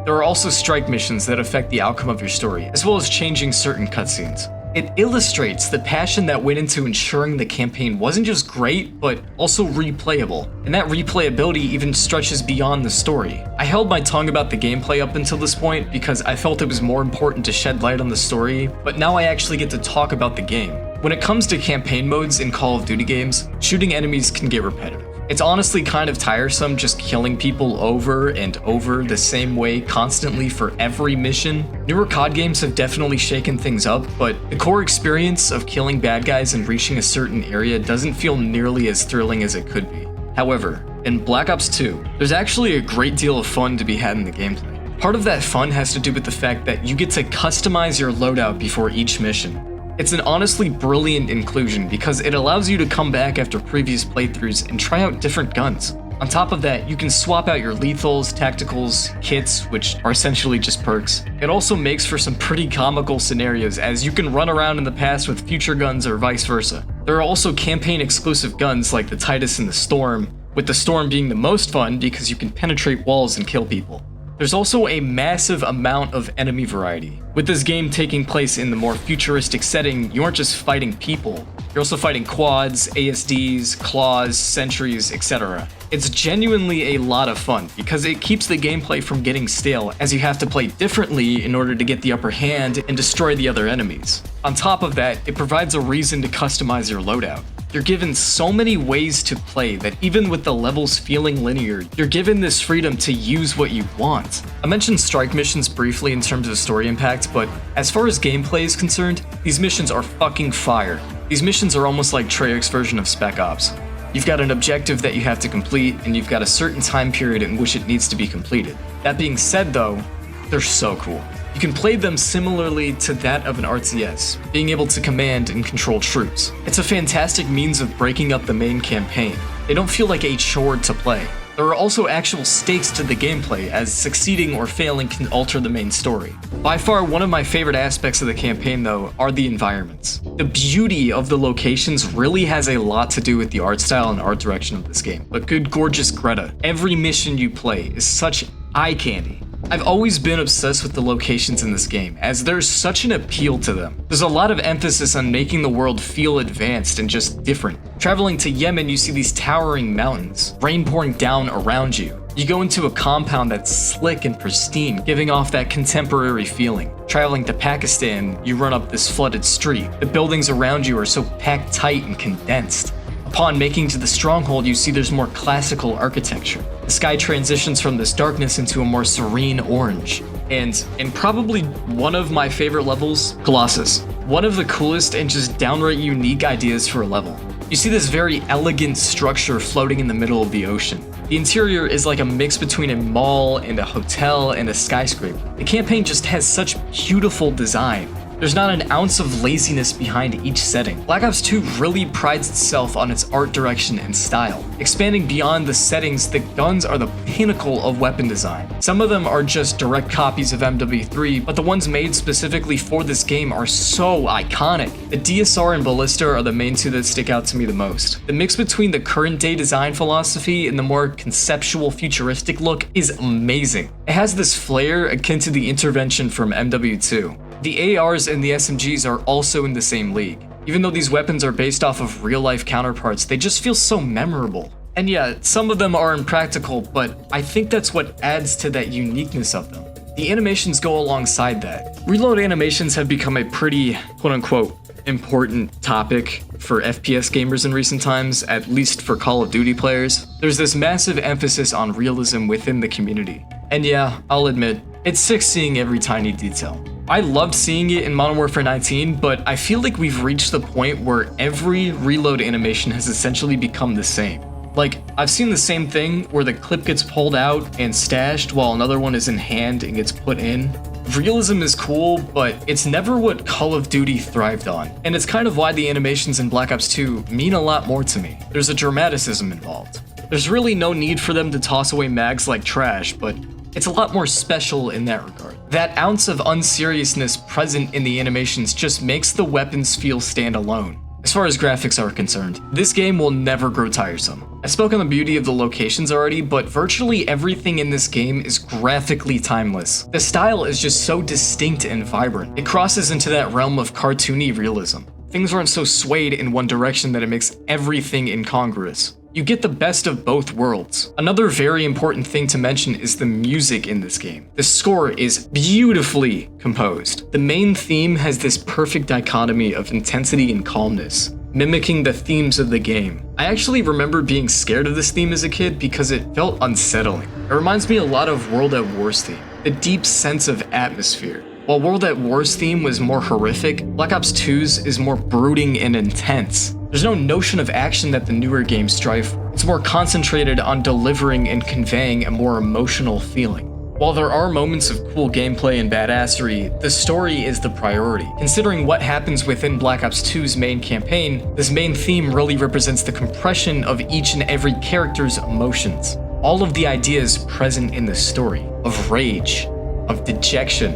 There are also strike missions that affect the outcome of your story, as well as changing certain cutscenes. It illustrates the passion that went into ensuring the campaign wasn't just great, but also replayable, and that replayability even stretches beyond the story. I held my tongue about the gameplay up until this point because I felt it was more important to shed light on the story, but now I actually get to talk about the game. When it comes to campaign modes in Call of Duty games, shooting enemies can get repetitive. It's honestly kind of tiresome just killing people over and over the same way constantly for every mission. Newer COD games have definitely shaken things up, but the core experience of killing bad guys and reaching a certain area doesn't feel nearly as thrilling as it could be. However, in Black Ops 2, there's actually a great deal of fun to be had in the gameplay. Part of that fun has to do with the fact that you get to customize your loadout before each mission. It's an honestly brilliant inclusion because it allows you to come back after previous playthroughs and try out different guns. On top of that, you can swap out your lethals, tacticals, kits, which are essentially just perks. It also makes for some pretty comical scenarios, as you can run around in the past with future guns or vice versa. There are also campaign exclusive guns like the Titus and the Storm, with the Storm being the most fun because you can penetrate walls and kill people. There's also a massive amount of enemy variety. With this game taking place in the more futuristic setting, you aren't just fighting people, you're also fighting quads, ASDs, claws, sentries, etc. It's genuinely a lot of fun because it keeps the gameplay from getting stale, as you have to play differently in order to get the upper hand and destroy the other enemies. On top of that, it provides a reason to customize your loadout. You're given so many ways to play that even with the levels feeling linear, you're given this freedom to use what you want. I mentioned strike missions briefly in terms of story impact, but as far as gameplay is concerned, these missions are fucking fire. These missions are almost like Treyarch's version of Spec Ops. You've got an objective that you have to complete, and you've got a certain time period in which it needs to be completed. That being said though, they're so cool. You can play them similarly to that of an RTS, being able to command and control troops. It's a fantastic means of breaking up the main campaign. They don't feel like a chore to play. There are also actual stakes to the gameplay, as succeeding or failing can alter the main story. By far, one of my favorite aspects of the campaign though are the environments. The beauty of the locations really has a lot to do with the art style and art direction of this game, but good gorgeous Greta. Every mission you play is such eye candy. I've always been obsessed with the locations in this game, as there's such an appeal to them. There's a lot of emphasis on making the world feel advanced and just different. Traveling to Yemen, you see these towering mountains, rain pouring down around you. You go into a compound that's slick and pristine, giving off that contemporary feeling. Traveling to Pakistan, you run up this flooded street. The buildings around you are so packed tight and condensed. A Upon making to the stronghold, you see there's more classical architecture. The sky transitions from this darkness into a more serene orange. And in probably one of my favorite levels, Colossus. One of the coolest and just downright unique ideas for a level. You see this very elegant structure floating in the middle of the ocean. The interior is like a mix between a mall and a hotel and a skyscraper. The campaign just has such beautiful design. There's not an ounce of laziness behind each setting. Black Ops 2 really prides itself on its art direction and style. Expanding beyond the settings, the guns are the pinnacle of weapon design. Some of them are just direct copies of MW3, but the ones made specifically for this game are so iconic. The DSR and Ballista are the main two that stick out to me the most. The mix between the current day design philosophy and the more conceptual futuristic look is amazing. It has this flair akin to the intervention from MW2. The ARs and the SMGs are also in the same league. Even though these weapons are based off of real-life counterparts, they just feel so memorable. And yeah, some of them are impractical, but I think that's what adds to that uniqueness of them. The animations go alongside that. Reload animations have become a pretty, quote-unquote, important topic for FPS gamers in recent times, at least for Call of Duty players. There's this massive emphasis on realism within the community. And yeah, I'll admit, it's sick seeing every tiny detail. I loved seeing it in Modern Warfare 19, but I feel like we've reached the point where every reload animation has essentially become the same. Like, I've seen the same thing where the clip gets pulled out and stashed while another one is in hand and gets put in. Realism is cool, but it's never what Call of Duty thrived on, and it's kind of why the animations in Black Ops 2 mean a lot more to me. There's a dramaticism involved. There's really no need for them to toss away mags like trash, but it's a lot more special in that regard. That ounce of unseriousness present in the animations just makes the weapons feel standalone. As far as graphics are concerned, this game will never grow tiresome. I spoke on the beauty of the locations already, but virtually everything in this game is graphically timeless. The style is just so distinct and vibrant. It crosses into that realm of cartoony realism. Things aren't so swayed in one direction that it makes everything incongruous. You get the best of both worlds. Another very important thing to mention is the music in this game. The score is beautifully composed. The main theme has this perfect dichotomy of intensity and calmness, mimicking the themes of the game. I actually remember being scared of this theme as a kid because it felt unsettling. It reminds me a lot of World at War's theme, the deep sense of atmosphere. While World at War's theme was more horrific, Black Ops 2's is more brooding and intense. There's no notion of action that the newer games strive for. It's more concentrated on delivering and conveying a more emotional feeling. While there are moments of cool gameplay and badassery, the story is the priority. Considering what happens within Black Ops 2's main campaign, this main theme really represents the compression of each and every character's emotions. All of the ideas present in the story, of rage, of dejection,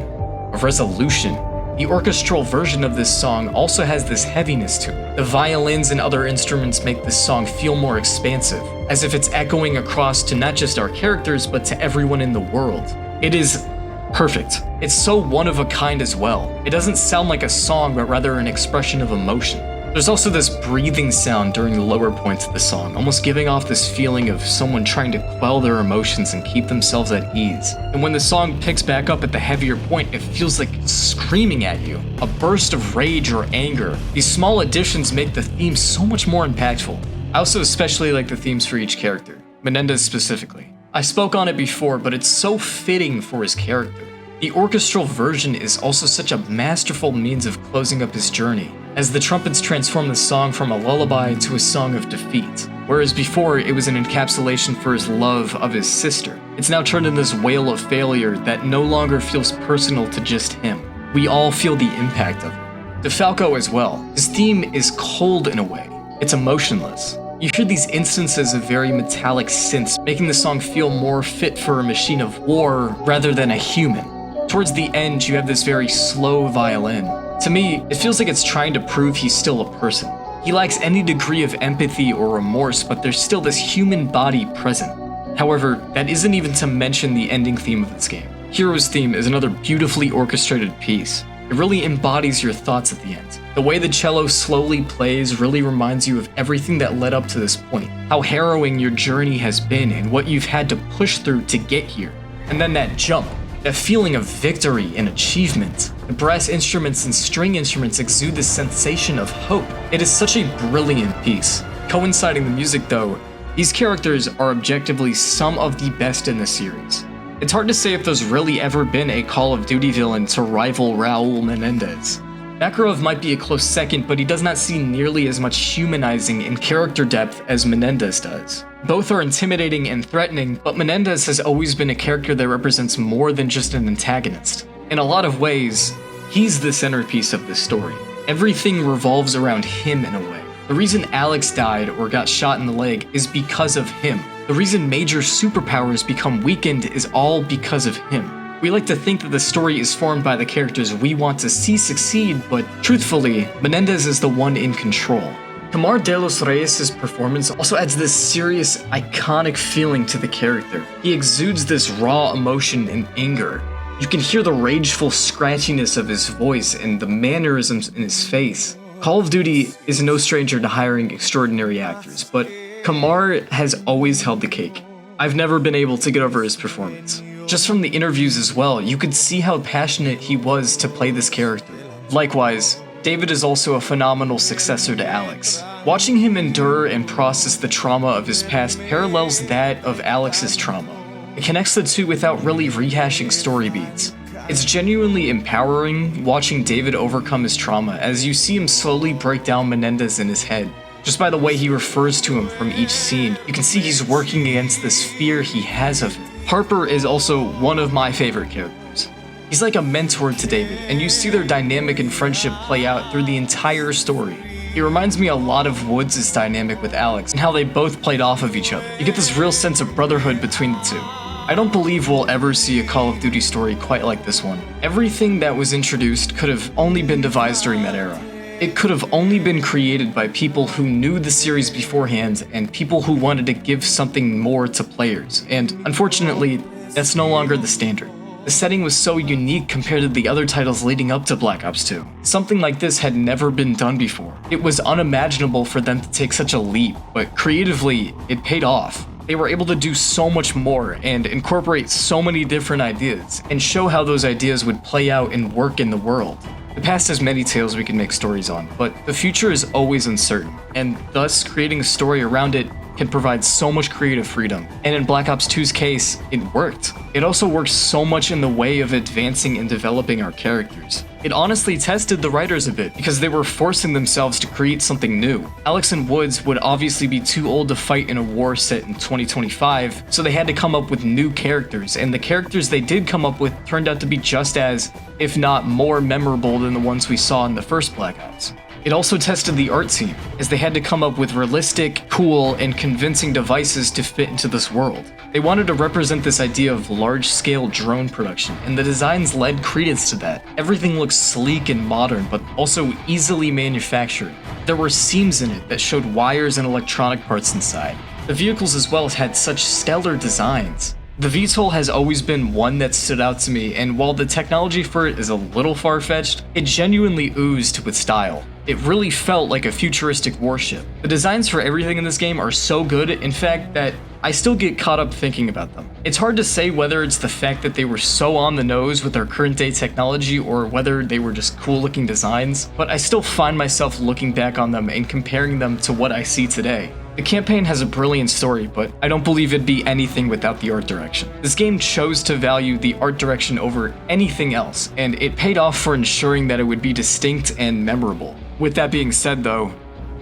of resolution. The orchestral version of this song also has this heaviness to it. The violins and other instruments make this song feel more expansive, as if it's echoing across to not just our characters, but to everyone in the world. It is perfect. It's so one of a kind as well. It doesn't sound like a song, but rather an expression of emotion. There's also this breathing sound during the lower points of the song, almost giving off this feeling of someone trying to quell their emotions and keep themselves at ease. And when the song picks back up at the heavier point, it feels like screaming at you, a burst of rage or anger. These small additions make the theme so much more impactful. I also especially like the themes for each character, Menendez specifically. I spoke on it before, but it's so fitting for his character. The orchestral version is also such a masterful means of closing up his journey, as the trumpets transform the song from a lullaby to a song of defeat. Whereas before, it was an encapsulation for his love of his sister. It's now turned into this wail of failure that no longer feels personal to just him. We all feel the impact of it. DeFalco as well. His theme is cold in a way. It's emotionless. You hear these instances of very metallic synths, making the song feel more fit for a machine of war rather than a human. Towards the end, you have this very slow violin. To me, it feels like it's trying to prove he's still a person. He lacks any degree of empathy or remorse, but there's still this human body present. However, that isn't even to mention the ending theme of this game. Hero's theme is another beautifully orchestrated piece. It really embodies your thoughts at the end. The way the cello slowly plays really reminds you of everything that led up to this point, how harrowing your journey has been and what you've had to push through to get here. And then that jump, that feeling of victory and achievement. The brass instruments and string instruments exude this sensation of hope. It is such a brilliant piece. Coinciding the music though, these characters are objectively some of the best in the series. It's hard to say if there's really ever been a Call of Duty villain to rival Raul Menendez. Makarov might be a close second, but he does not see nearly as much humanizing and character depth as Menendez does. Both are intimidating and threatening, but Menendez has always been a character that represents more than just an antagonist. In a lot of ways, he's the centerpiece of this story. Everything revolves around him in a way. The reason Alex died or got shot in the leg is because of him. The reason major superpowers become weakened is all because of him. We like to think that the story is formed by the characters we want to see succeed, but truthfully, Menendez is the one in control. Camar de los Reyes' performance also adds this serious, iconic feeling to the character. He exudes this raw emotion and anger. You can hear the rageful scratchiness of his voice and the mannerisms in his face. Call of Duty is no stranger to hiring extraordinary actors, but Camar has always held the cake. I've never been able to get over his performance. Just from the interviews as well, you could see how passionate he was to play this character. Likewise, David is also a phenomenal successor to Alex. Watching him endure and process the trauma of his past parallels that of Alex's trauma. It connects the two without really rehashing story beats. It's genuinely empowering watching David overcome his trauma as you see him slowly break down Menendez in his head. Just by the way he refers to him from each scene, you can see he's working against this fear he has of him. Harper is also one of my favorite characters. He's like a mentor to David, and you see their dynamic and friendship play out through the entire story. He reminds me a lot of Woods' dynamic with Alex, and how they both played off of each other. You get this real sense of brotherhood between the two. I don't believe we'll ever see a Call of Duty story quite like this one. Everything that was introduced could have only been devised during that era. It could have only been created by people who knew the series beforehand and people who wanted to give something more to players, and unfortunately, that's no longer the standard. The setting was so unique compared to the other titles leading up to Black Ops 2. Something like this had never been done before. It was unimaginable for them to take such a leap, but creatively, it paid off. They were able to do so much more and incorporate so many different ideas, and show how those ideas would play out and work in the world. The past has many tales we can make stories on, but the future is always uncertain, and thus creating a story around it can provide so much creative freedom. And in Black Ops 2's case, it worked. It also works so much in the way of advancing and developing our characters. It honestly tested the writers a bit, because they were forcing themselves to create something new. Alex and Woods would obviously be too old to fight in a war set in 2025, so they had to come up with new characters, and the characters they did come up with turned out to be just as, if not more memorable than the ones we saw in the first Black Ops. It also tested the art team, as they had to come up with realistic, cool, and convincing devices to fit into this world. They wanted to represent this idea of large-scale drone production, and the designs led credence to that. Everything looks sleek and modern, but also easily manufactured. There were seams in it that showed wires and electronic parts inside. The vehicles as well had such stellar designs. The VTOL has always been one that stood out to me, and while the technology for it is a little far-fetched, it genuinely oozed with style. It really felt like a futuristic warship. The designs for everything in this game are so good, in fact, that I still get caught up thinking about them. It's hard to say whether it's the fact that they were so on the nose with our current day technology or whether they were just cool looking designs, but I still find myself looking back on them and comparing them to what I see today. The campaign has a brilliant story, but I don't believe it'd be anything without the art direction. This game chose to value the art direction over anything else, and it paid off for ensuring that it would be distinct and memorable. With that being said though,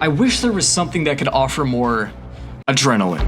I wish there was something that could offer more adrenaline.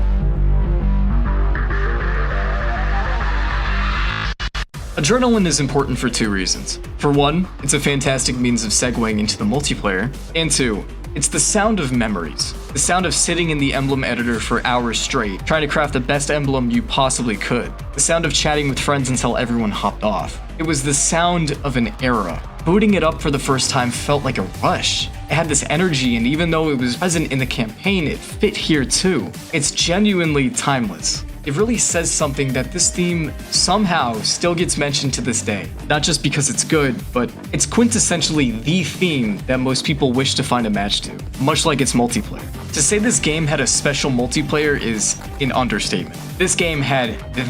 Adrenaline is important for two reasons. For one, it's a fantastic means of segueing into the multiplayer, and two, it's the sound of memories. The sound of sitting in the emblem editor for hours straight, trying to craft the best emblem you possibly could. The sound of chatting with friends until everyone hopped off. It was the sound of an era. Booting it up for the first time felt like a rush. It had this energy, and even though it was present in the campaign, it fit here too. It's genuinely timeless. it really says something that this theme somehow still gets mentioned to this day. Not just because it's good, but it's quintessentially the theme that most people wish to find a match to, much like its multiplayer. To say this game had a special multiplayer is an understatement. This game had the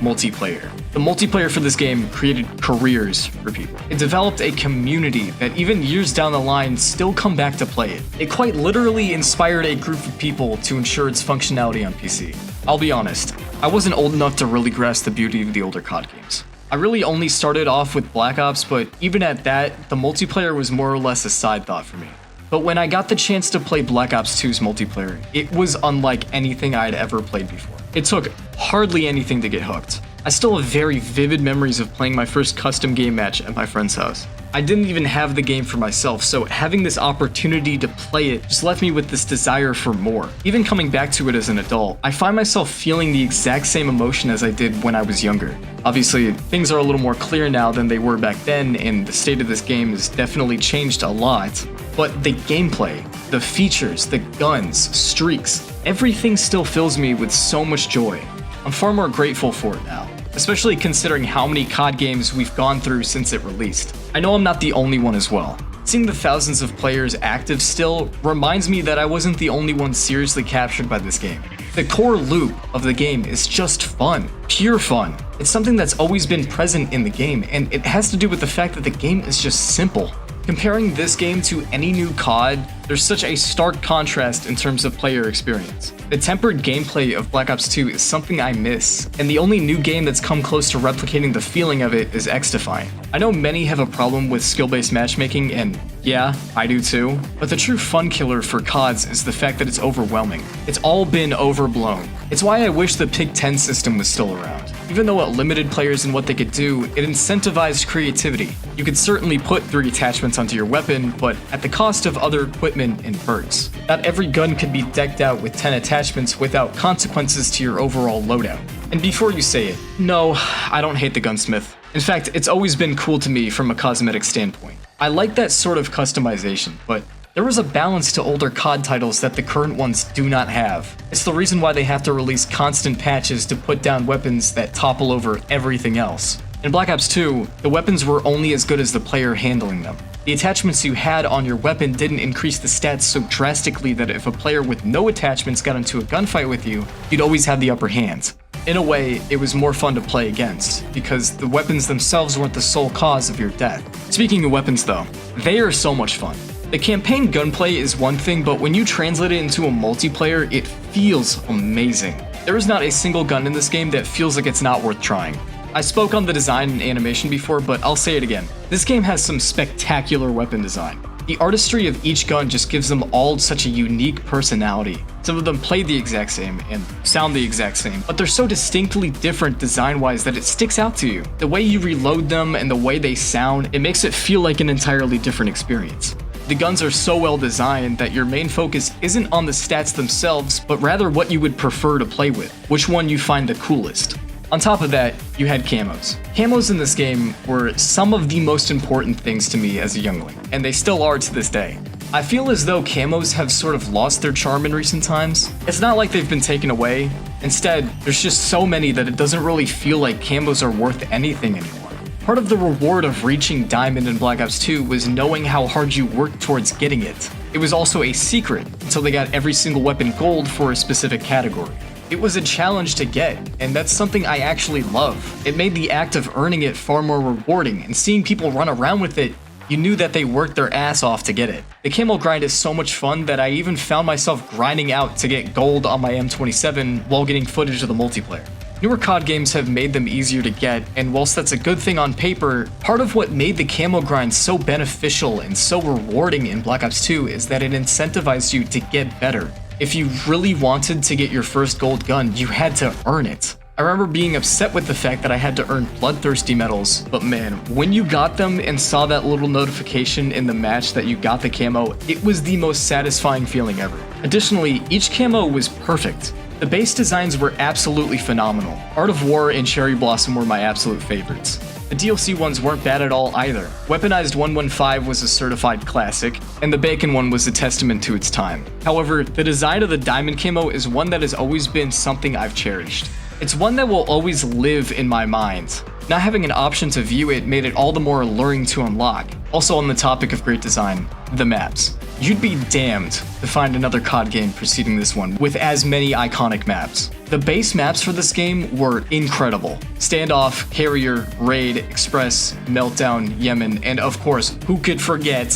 multiplayer. The multiplayer for this game created careers for people. It developed a community that even years down the line still come back to play it. It quite literally inspired a group of people to ensure its functionality on PC. I'll be honest, I wasn't old enough to really grasp the beauty of the older COD games. I really only started off with Black Ops, but even at that, the multiplayer was more or less a side thought for me. But when I got the chance to play Black Ops 2's multiplayer, it was unlike anything I had ever played before. It took hardly anything to get hooked. I still have very vivid memories of playing my first custom game match at my friend's house. I didn't even have the game for myself, so having this opportunity to play it just left me with this desire for more. Even coming back to it as an adult, I find myself feeling the exact same emotion as I did when I was younger. Obviously, things are a little more clear now than they were back then, and the state of this game has definitely changed a lot. But the gameplay, the features, the guns, streaks, everything still fills me with so much joy. I'm far more grateful for it now, especially considering how many COD games we've gone through since it released. I know I'm not the only one as well. Seeing the thousands of players active still reminds me that I wasn't the only one seriously captured by this game. The core loop of the game is just fun, pure fun. It's something that's always been present in the game, and it has to do with the fact that the game is just simple. Comparing this game to any new COD, there's such a stark contrast in terms of player experience. The tempered gameplay of Black Ops 2 is something I miss, and the only new game that's come close to replicating the feeling of it is X-Defy. I know many have a problem with skill-based matchmaking, and yeah, I do too, but the true fun killer for CODs is the fact that it's overwhelming. It's all been overblown. It's why I wish the Pick 10 system was still around. Even though it limited players in what they could do, it incentivized creativity. You could certainly put 3 attachments onto your weapon, but at the cost of other equipment and perks. Not every gun could be decked out with 10 attachments without consequences to your overall loadout. And before you say it, no, I don't hate the gunsmith. In fact, it's always been cool to me from a cosmetic standpoint. I like that sort of customization, but there was a balance to older COD titles that the current ones do not have. It's the reason why they have to release constant patches to put down weapons that topple over everything else. In Black Ops 2, the weapons were only as good as the player handling them. The attachments you had on your weapon didn't increase the stats so drastically that if a player with no attachments got into a gunfight with you, you'd always have the upper hand. In a way, it was more fun to play against, because the weapons themselves weren't the sole cause of your death. Speaking of weapons though, they are so much fun. The campaign gunplay is one thing, but when you translate it into a multiplayer, it feels amazing. There is not a single gun in this game that feels like it's not worth trying. I spoke on the design and animation before, but I'll say it again. This game has some spectacular weapon design. The artistry of each gun just gives them all such a unique personality. Some of them play the exact same and sound the exact same, but they're so distinctly different design-wise that it sticks out to you. The way you reload them and the way they sound, it makes it feel like an entirely different experience. The guns are so well designed that your main focus isn't on the stats themselves, but rather what you would prefer to play with, which one you find the coolest. On top of that, you had camos. Camos in this game were some of the most important things to me as a youngling, and they still are to this day. I feel as though camos have sort of lost their charm in recent times. It's not like they've been taken away. Instead, there's just so many that it doesn't really feel like camos are worth anything anymore. Part of the reward of reaching Diamond in Black Ops 2 was knowing how hard you worked towards getting it. It was also a secret until they got every single weapon gold for a specific category. It was a challenge to get, and that's something I actually love. It made the act of earning it far more rewarding, and seeing people run around with it, you knew that they worked their ass off to get it. The camo grind is so much fun that I even found myself grinding out to get gold on my M27 while getting footage of the multiplayer. Newer COD games have made them easier to get, and whilst that's a good thing on paper, part of what made the camo grind so beneficial and so rewarding in Black Ops 2 is that it incentivized you to get better. If you really wanted to get your first gold gun, you had to earn it. I remember being upset with the fact that I had to earn bloodthirsty medals, but man, when you got them and saw that little notification in the match that you got the camo, it was the most satisfying feeling ever. Additionally, each camo was perfect. The base designs were absolutely phenomenal. Art of War and Cherry Blossom were my absolute favorites. The DLC ones weren't bad at all either. Weaponized 115 was a certified classic, and the Bacon one was a testament to its time. However, the design of the diamond camo is one that has always been something I've cherished. It's one that will always live in my mind. Not having an option to view it made it all the more alluring to unlock. Also on the topic of great design, the maps. You'd be damned to find another COD game preceding this one with as many iconic maps. The base maps for this game were incredible. Standoff, Carrier, Raid, Express, Meltdown, Yemen, and of course, who could forget,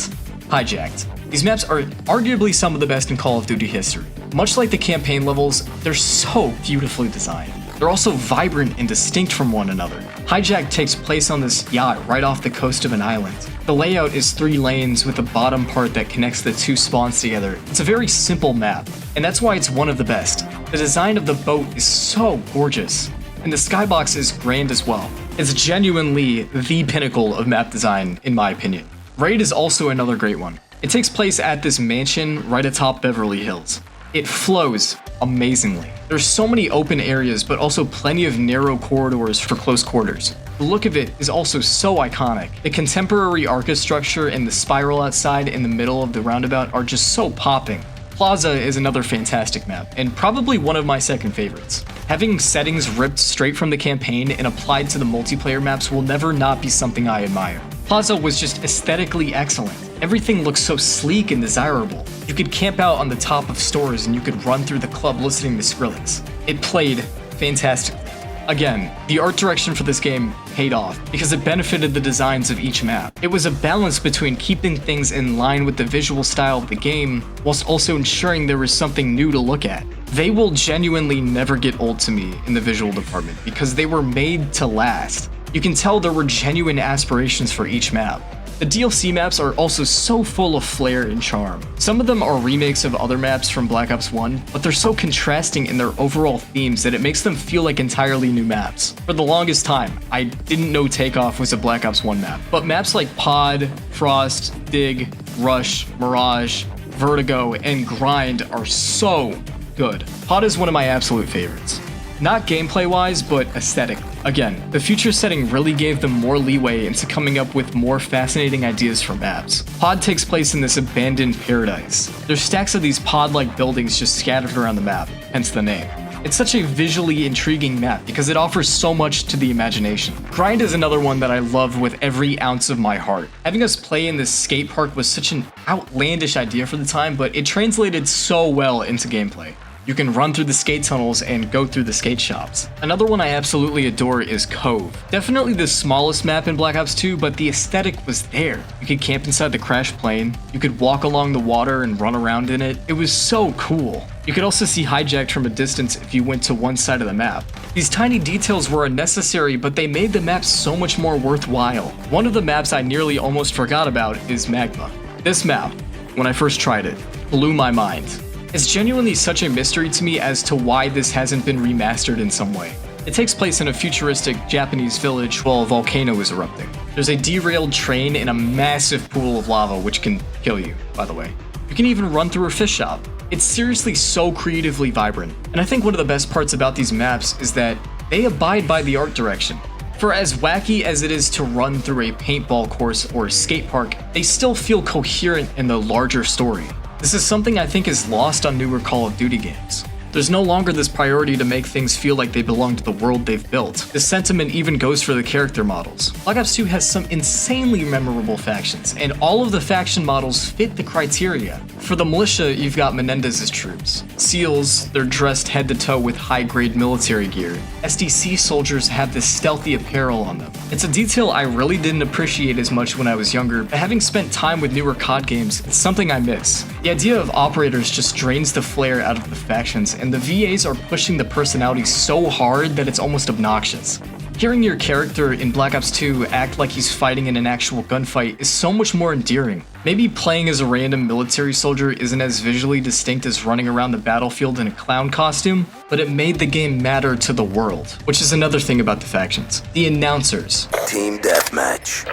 Hijacked. These maps are arguably some of the best in Call of Duty history. Much like the campaign levels, they're so beautifully designed. They're also vibrant and distinct from one another. Hijack takes place on this yacht right off the coast of an island. The layout is 3 lanes with a bottom part that connects the 2 spawns together. It's a very simple map, and that's why it's one of the best. The design of the boat is so gorgeous, and the skybox is grand as well. It's genuinely the pinnacle of map design, in my opinion. Raid is also another great one. It takes place at this mansion right atop Beverly Hills. It flows amazingly. There's so many open areas, but also plenty of narrow corridors for close quarters. The look of it is also so iconic. The contemporary Arca structure and the spiral outside in the middle of the roundabout are just so popping. Plaza is another fantastic map, and probably one of my second favorites. Having settings ripped straight from the campaign and applied to the multiplayer maps will never not be something I admire. Plaza was just aesthetically excellent. Everything looks so sleek and desirable. You could camp out on the top of stores and you could run through the club listening to Skrillex. It played fantastically. Again, the art direction for this game paid off because it benefited the designs of each map. It was a balance between keeping things in line with the visual style of the game, whilst also ensuring there was something new to look at. They will genuinely never get old to me in the visual department because they were made to last. You can tell there were genuine aspirations for each map. The DLC maps are also so full of flair and charm. Some of them are remakes of other maps from Black Ops 1, but they're so contrasting in their overall themes that it makes them feel like entirely new maps. For the longest time, I didn't know Takeoff was a Black Ops 1 map, but maps like Pod, Frost, Dig, Rush, Mirage, Vertigo, and Grind are so good. Pod is one of my absolute favorites. Not gameplay-wise, but aesthetically. Again, the future setting really gave them more leeway into coming up with more fascinating ideas for maps. Pod takes place in this abandoned paradise. There's stacks of these pod-like buildings just scattered around the map, hence the name. It's such a visually intriguing map because it offers so much to the imagination. Grind is another one that I love with every ounce of my heart. Having us play in this skate park was such an outlandish idea for the time, but it translated so well into gameplay. You can run through the skate tunnels and go through the skate shops. Another one I absolutely adore is Cove. Definitely the smallest map in Black Ops 2, but the aesthetic was there. You could camp inside the crashed plane, you could walk along the water and run around in it. It was so cool. You could also see Hijacked from a distance if you went to one side of the map. These tiny details were unnecessary, but they made the map so much more worthwhile. One of the maps I nearly almost forgot about is Magma. This map, when I first tried it, blew my mind. It's genuinely such a mystery to me as to why this hasn't been remastered in some way. It takes place in a futuristic Japanese village while a volcano is erupting. There's a derailed train in a massive pool of lava which can kill you, by the way. You can even run through a fish shop. It's seriously so creatively vibrant. And I think one of the best parts about these maps is that they abide by the art direction. For as wacky as it is to run through a paintball course or a skate park, they still feel coherent in the larger story. This is something I think is lost on newer Call of Duty games. There's no longer this priority to make things feel like they belong to the world they've built. This sentiment even goes for the character models. Black Ops 2 has some insanely memorable factions, and all of the faction models fit the criteria. For the militia, you've got Menendez's troops. SEALs, they're dressed head to toe with high-grade military gear. SDC soldiers have this stealthy apparel on them. It's a detail I really didn't appreciate as much when I was younger, but having spent time with newer COD games, it's something I miss. The idea of operators just drains the flair out of the factions, and the VAs are pushing the personality so hard that it's almost obnoxious. Hearing your character in Black Ops 2 act like he's fighting in an actual gunfight is so much more endearing. Maybe playing as a random military soldier isn't as visually distinct as running around the battlefield in a clown costume, but it made the game matter to the world, which is another thing about the factions. The announcers. Team deathmatch.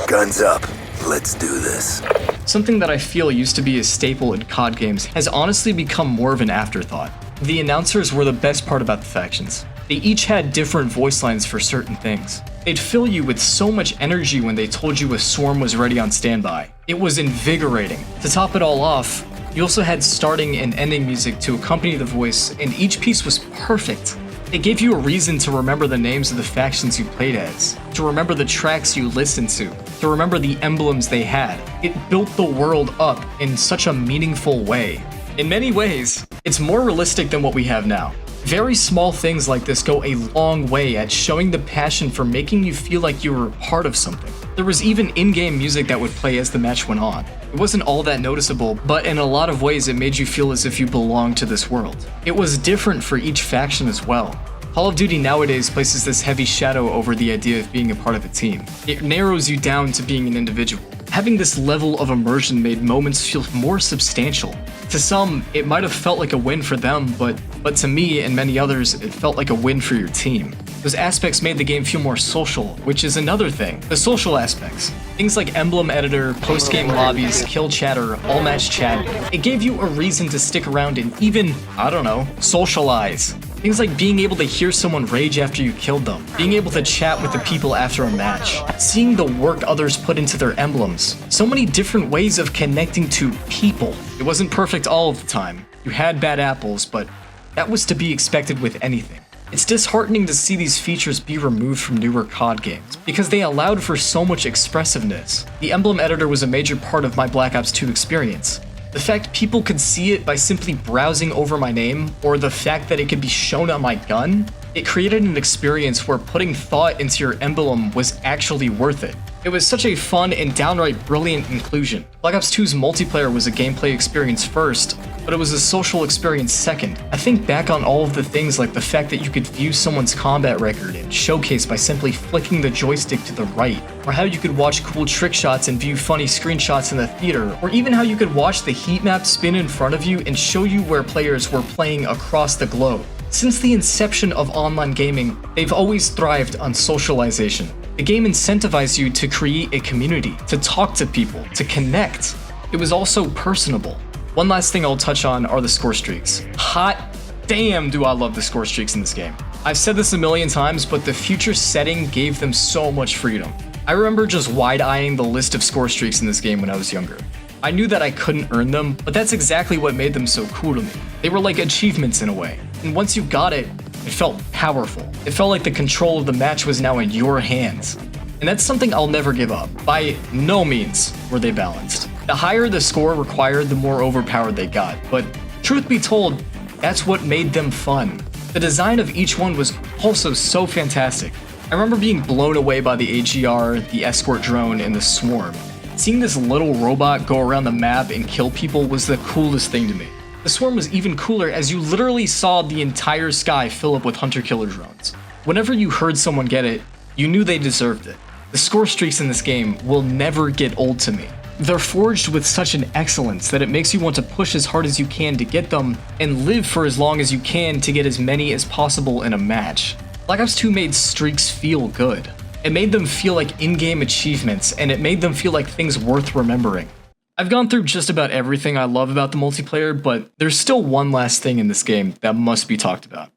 Guns up. Let's do this. Something that I feel used to be a staple in COD games has honestly become more of an afterthought. The announcers were the best part about the factions. They each had different voice lines for certain things. They'd fill you with so much energy when they told you a swarm was ready on standby. It was invigorating. To top it all off, you also had starting and ending music to accompany the voice, and each piece was perfect. It gave you a reason to remember the names of the factions you played as, to remember the tracks you listened to remember the emblems they had. It built the world up in such a meaningful way. In many ways, it's more realistic than what we have now. Very small things like this go a long way at showing the passion for making you feel like you were part of something. There was even in-game music that would play as the match went on. It wasn't all that noticeable, but in a lot of ways it made you feel as if you belonged to this world. It was different for each faction as well. Call of Duty nowadays places this heavy shadow over the idea of being a part of a team. It narrows you down to being an individual. Having this level of immersion made moments feel more substantial. To some, it might have felt like a win for them, but to me and many others, it felt like a win for your team. Those aspects made the game feel more social, which is another thing. The social aspects. Things like emblem editor, post-game lobbies, kill chatter, all-match chat. It gave you a reason to stick around and even, I don't know, socialize. Things like being able to hear someone rage after you killed them, being able to chat with the people after a match, seeing the work others put into their emblems. So many different ways of connecting to people. It wasn't perfect all of the time. You had bad apples, but that was to be expected with anything. It's disheartening to see these features be removed from newer COD games, because they allowed for so much expressiveness. The emblem editor was a major part of my Black Ops 2 experience. The fact people could see it by simply browsing over my name, or the fact that it could be shown on my gun, it created an experience where putting thought into your emblem was actually worth it. It was such a fun and downright brilliant inclusion. Black Ops 2's multiplayer was a gameplay experience first, but it was a social experience second. I think back on all of the things like the fact that you could view someone's combat record and showcase by simply flicking the joystick to the right, or how you could watch cool trick shots and view funny screenshots in the theater, or even how you could watch the heat map spin in front of you and show you where players were playing across the globe. Since the inception of online gaming, they've always thrived on socialization. The game incentivized you to create a community, to talk to people, to connect. It was also personable. One last thing I'll touch on are the score streaks. Hot damn do I love the score streaks in this game. I've said this a million times, but the future setting gave them so much freedom. I remember just wide-eyeing the list of score streaks in this game when I was younger. I knew that I couldn't earn them, but that's exactly what made them so cool to me. They were like achievements in a way, and once you got it, it felt powerful. It felt like the control of the match was now in your hands. And that's something I'll never give up. By no means were they balanced. The higher the score required, the more overpowered they got, but truth be told, that's what made them fun. The design of each one was also so fantastic. I remember being blown away by the AGR, the escort drone, and the swarm. Seeing this little robot go around the map and kill people was the coolest thing to me. The swarm was even cooler as you literally saw the entire sky fill up with hunter-killer drones. Whenever you heard someone get it, you knew they deserved it. The score streaks in this game will never get old to me. They're forged with such an excellence that it makes you want to push as hard as you can to get them and live for as long as you can to get as many as possible in a match. Black Ops 2 made streaks feel good. It made them feel like in-game achievements, and it made them feel like things worth remembering. I've gone through just about everything I love about the multiplayer, but there's still one last thing in this game that must be talked about.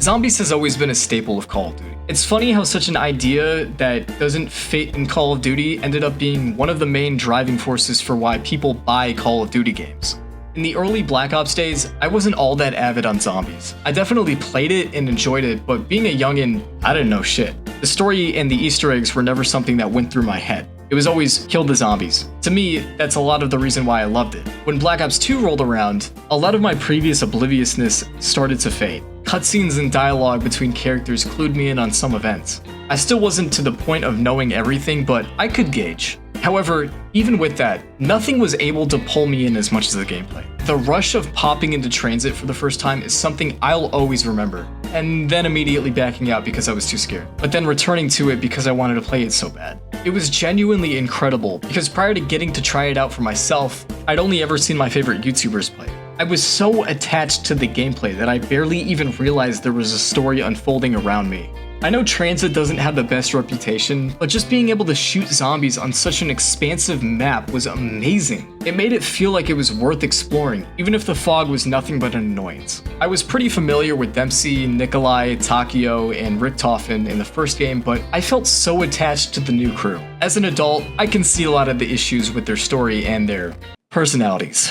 Zombies has always been a staple of Call of Duty. It's funny how such an idea that doesn't fit in Call of Duty ended up being one of the main driving forces for why people buy Call of Duty games. In the early Black Ops days, I wasn't all that avid on zombies. I definitely played it and enjoyed it, but being a youngin', I didn't know shit. The story and the Easter eggs were never something that went through my head. It was always kill the zombies. To me, that's a lot of the reason why I loved it. When Black Ops 2 rolled around, a lot of my previous obliviousness started to fade. Cutscenes and dialogue between characters clued me in on some events. I still wasn't to the point of knowing everything, but I could gauge. However, even with that, nothing was able to pull me in as much as the gameplay. The rush of popping into transit for the first time is something I'll always remember, and then immediately backing out because I was too scared, but then returning to it because I wanted to play it so bad. It was genuinely incredible, because prior to getting to try it out for myself, I'd only ever seen my favorite YouTubers play it. I was so attached to the gameplay that I barely even realized there was a story unfolding around me. I know Transit doesn't have the best reputation, but just being able to shoot zombies on such an expansive map was amazing. It made it feel like it was worth exploring, even if the fog was nothing but an annoyance. I was pretty familiar with Dempsey, Nikolai, Takio, and Richtofen in the first game, but I felt so attached to the new crew. As an adult, I can see a lot of the issues with their story and their personalities.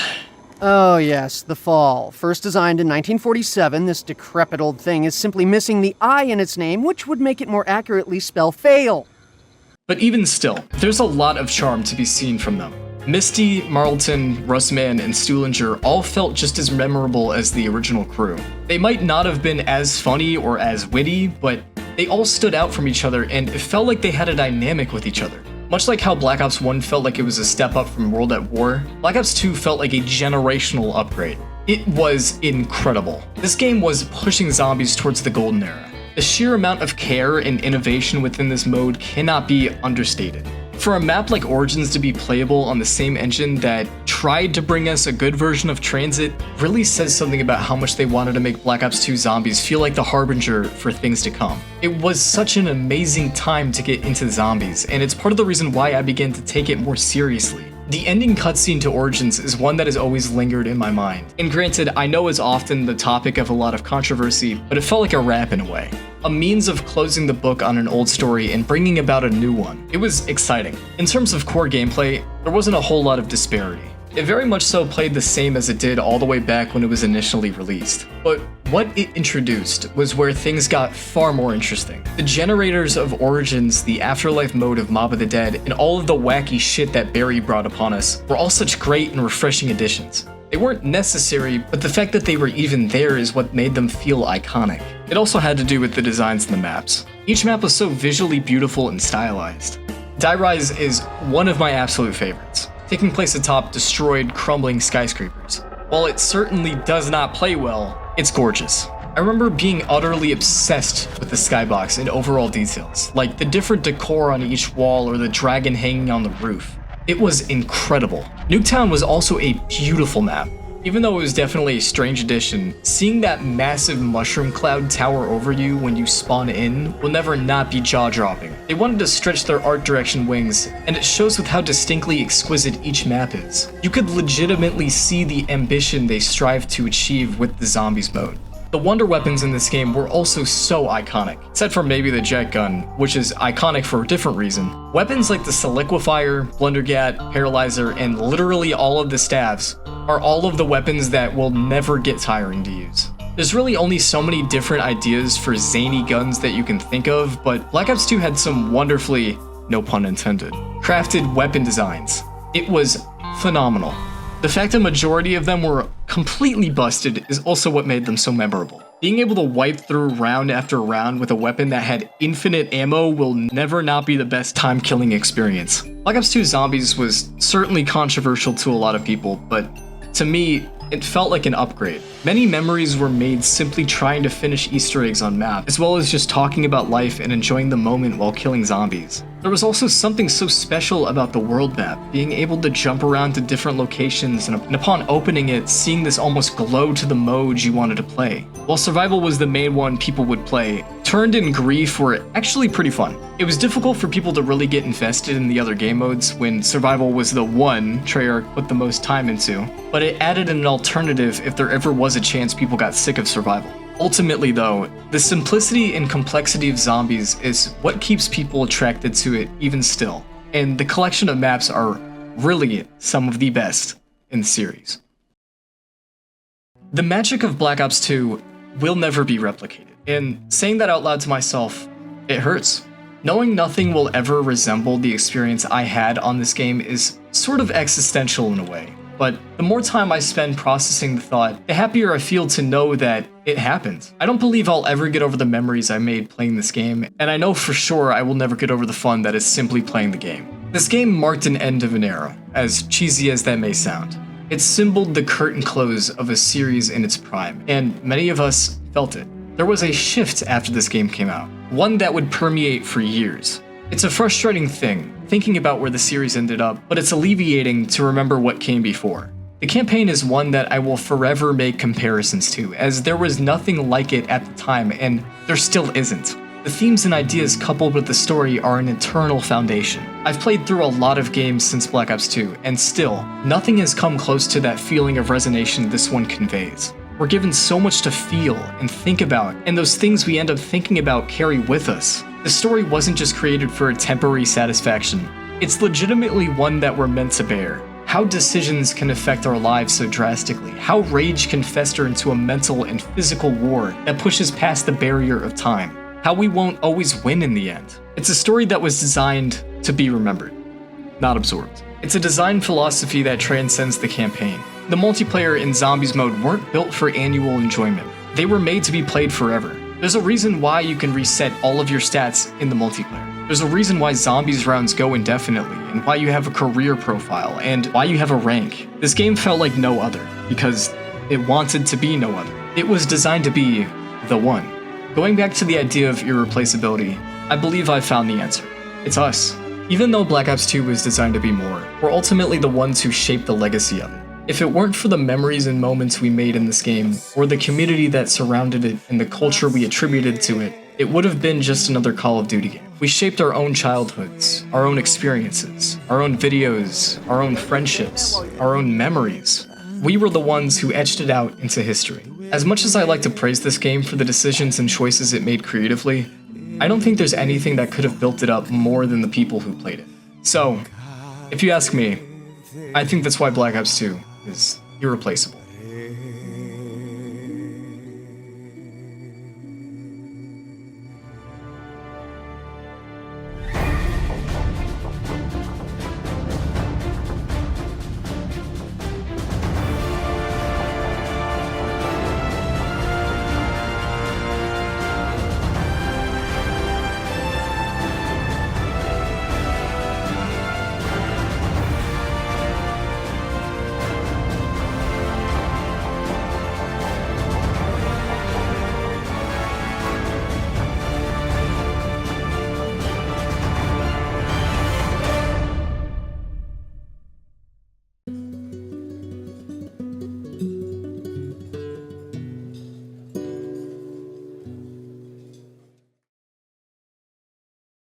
Oh yes, The Fall. First designed in 1947, this decrepit old thing is simply missing the I in its name, which would make it more accurately spell fail. But even still, there's a lot of charm to be seen from them. Misty, Marlton, Russman, and Stuhlinger all felt just as memorable as the original crew. They might not have been as funny or as witty, but they all stood out from each other and it felt like they had a dynamic with each other. Much like how Black Ops 1 felt like it was a step up from World at War, Black Ops 2 felt like a generational upgrade. It was incredible. This game was pushing zombies towards the golden era. The sheer amount of care and innovation within this mode cannot be understated. For a map like Origins to be playable on the same engine that tried to bring us a good version of Transit really says something about how much they wanted to make Black Ops 2 zombies feel like the harbinger for things to come. It was such an amazing time to get into zombies, and it's part of the reason why I began to take it more seriously. The ending cutscene to Origins is one that has always lingered in my mind. And granted, I know it's often the topic of a lot of controversy, but it felt like a wrap in a way. A means of closing the book on an old story and bringing about a new one. It was exciting. In terms of core gameplay, there wasn't a whole lot of disparity. It very much so played the same as it did all the way back when it was initially released. But what it introduced was where things got far more interesting. The generators of Origins, the Afterlife mode of Mob of the Dead, and all of the wacky shit that Barry brought upon us were all such great and refreshing additions. They weren't necessary, but the fact that they were even there is what made them feel iconic. It also had to do with the designs in the maps. Each map was so visually beautiful and stylized. Die Rise is one of my absolute favorites, taking place atop destroyed, crumbling skyscrapers. While it certainly does not play well, it's gorgeous. I remember being utterly obsessed with the skybox and overall details, like the different decor on each wall or the dragon hanging on the roof. It was incredible. Nuketown was also a beautiful map. Even though it was definitely a strange addition, seeing that massive mushroom cloud tower over you when you spawn in will never not be jaw-dropping. They wanted to stretch their art direction wings, and it shows with how distinctly exquisite each map is. You could legitimately see the ambition they strive to achieve with the zombies mode. The wonder weapons in this game were also so iconic, except for maybe the jet gun, which is iconic for a different reason. Weapons like the Soliquifier, Blundergat, Paralyzer, and literally all of the staves are all of the weapons that will never get tiring to use. There's really only so many different ideas for zany guns that you can think of, but Black Ops 2 had some wonderfully, no pun intended, crafted weapon designs. It was phenomenal. The fact a majority of them were completely busted is also what made them so memorable. Being able to wipe through round after round with a weapon that had infinite ammo will never not be the best time-killing experience. Black Ops 2 Zombies was certainly controversial to a lot of people, but to me, it felt like an upgrade. Many memories were made simply trying to finish Easter eggs on maps, as well as just talking about life and enjoying the moment while killing zombies. There was also something so special about the world map, being able to jump around to different locations and upon opening it, seeing this almost glow to the modes you wanted to play. While survival was the main one people would play, Turned and Grief were actually pretty fun. It was difficult for people to really get invested in the other game modes when survival was the one Treyarch put the most time into, but it added an alternative if there ever was a chance people got sick of survival. Ultimately though, the simplicity and complexity of zombies is what keeps people attracted to it even still, and the collection of maps are really some of the best in the series. The magic of Black Ops 2 will never be replicated, and saying that out loud to myself, it hurts. Knowing nothing will ever resemble the experience I had on this game is sort of existential in a way. But the more time I spend processing the thought, the happier I feel to know that it happened. I don't believe I'll ever get over the memories I made playing this game, and I know for sure I will never get over the fun that is simply playing the game. This game marked an end of an era, as cheesy as that may sound. It symboled the curtain close of a series in its prime, and many of us felt it. There was a shift after this game came out, one that would permeate for years. It's a frustrating thing, thinking about where the series ended up, but it's alleviating to remember what came before. The campaign is one that I will forever make comparisons to, as there was nothing like it at the time, and there still isn't. The themes and ideas coupled with the story are an eternal foundation. I've played through a lot of games since Black Ops 2, and still, nothing has come close to that feeling of resonation this one conveys. We're given so much to feel and think about, and those things we end up thinking about carry with us. The story wasn't just created for a temporary satisfaction. It's legitimately one that we're meant to bear. How decisions can affect our lives so drastically, how rage can fester into a mental and physical war that pushes past the barrier of time, how we won't always win in the end. It's a story that was designed to be remembered, not absorbed. It's a design philosophy that transcends the campaign. The multiplayer and zombies mode weren't built for annual enjoyment. They were made to be played forever. There's a reason why you can reset all of your stats in the multiplayer. There's a reason why zombies rounds go indefinitely, and why you have a career profile, and why you have a rank. This game felt like no other, because it wanted to be no other. It was designed to be the one. Going back to the idea of irreplaceability, I believe I've found the answer. It's us. Even though Black Ops 2 was designed to be more, we're ultimately the ones who shaped the legacy of it. If it weren't for the memories and moments we made in this game, or the community that surrounded it and the culture we attributed to it, it would have been just another Call of Duty game. We shaped our own childhoods, our own experiences, our own videos, our own friendships, our own memories. We were the ones who etched it out into history. As much as I like to praise this game for the decisions and choices it made creatively, I don't think there's anything that could have built it up more than the people who played it. So, if you ask me, I think that's why Black Ops 2 is irreplaceable.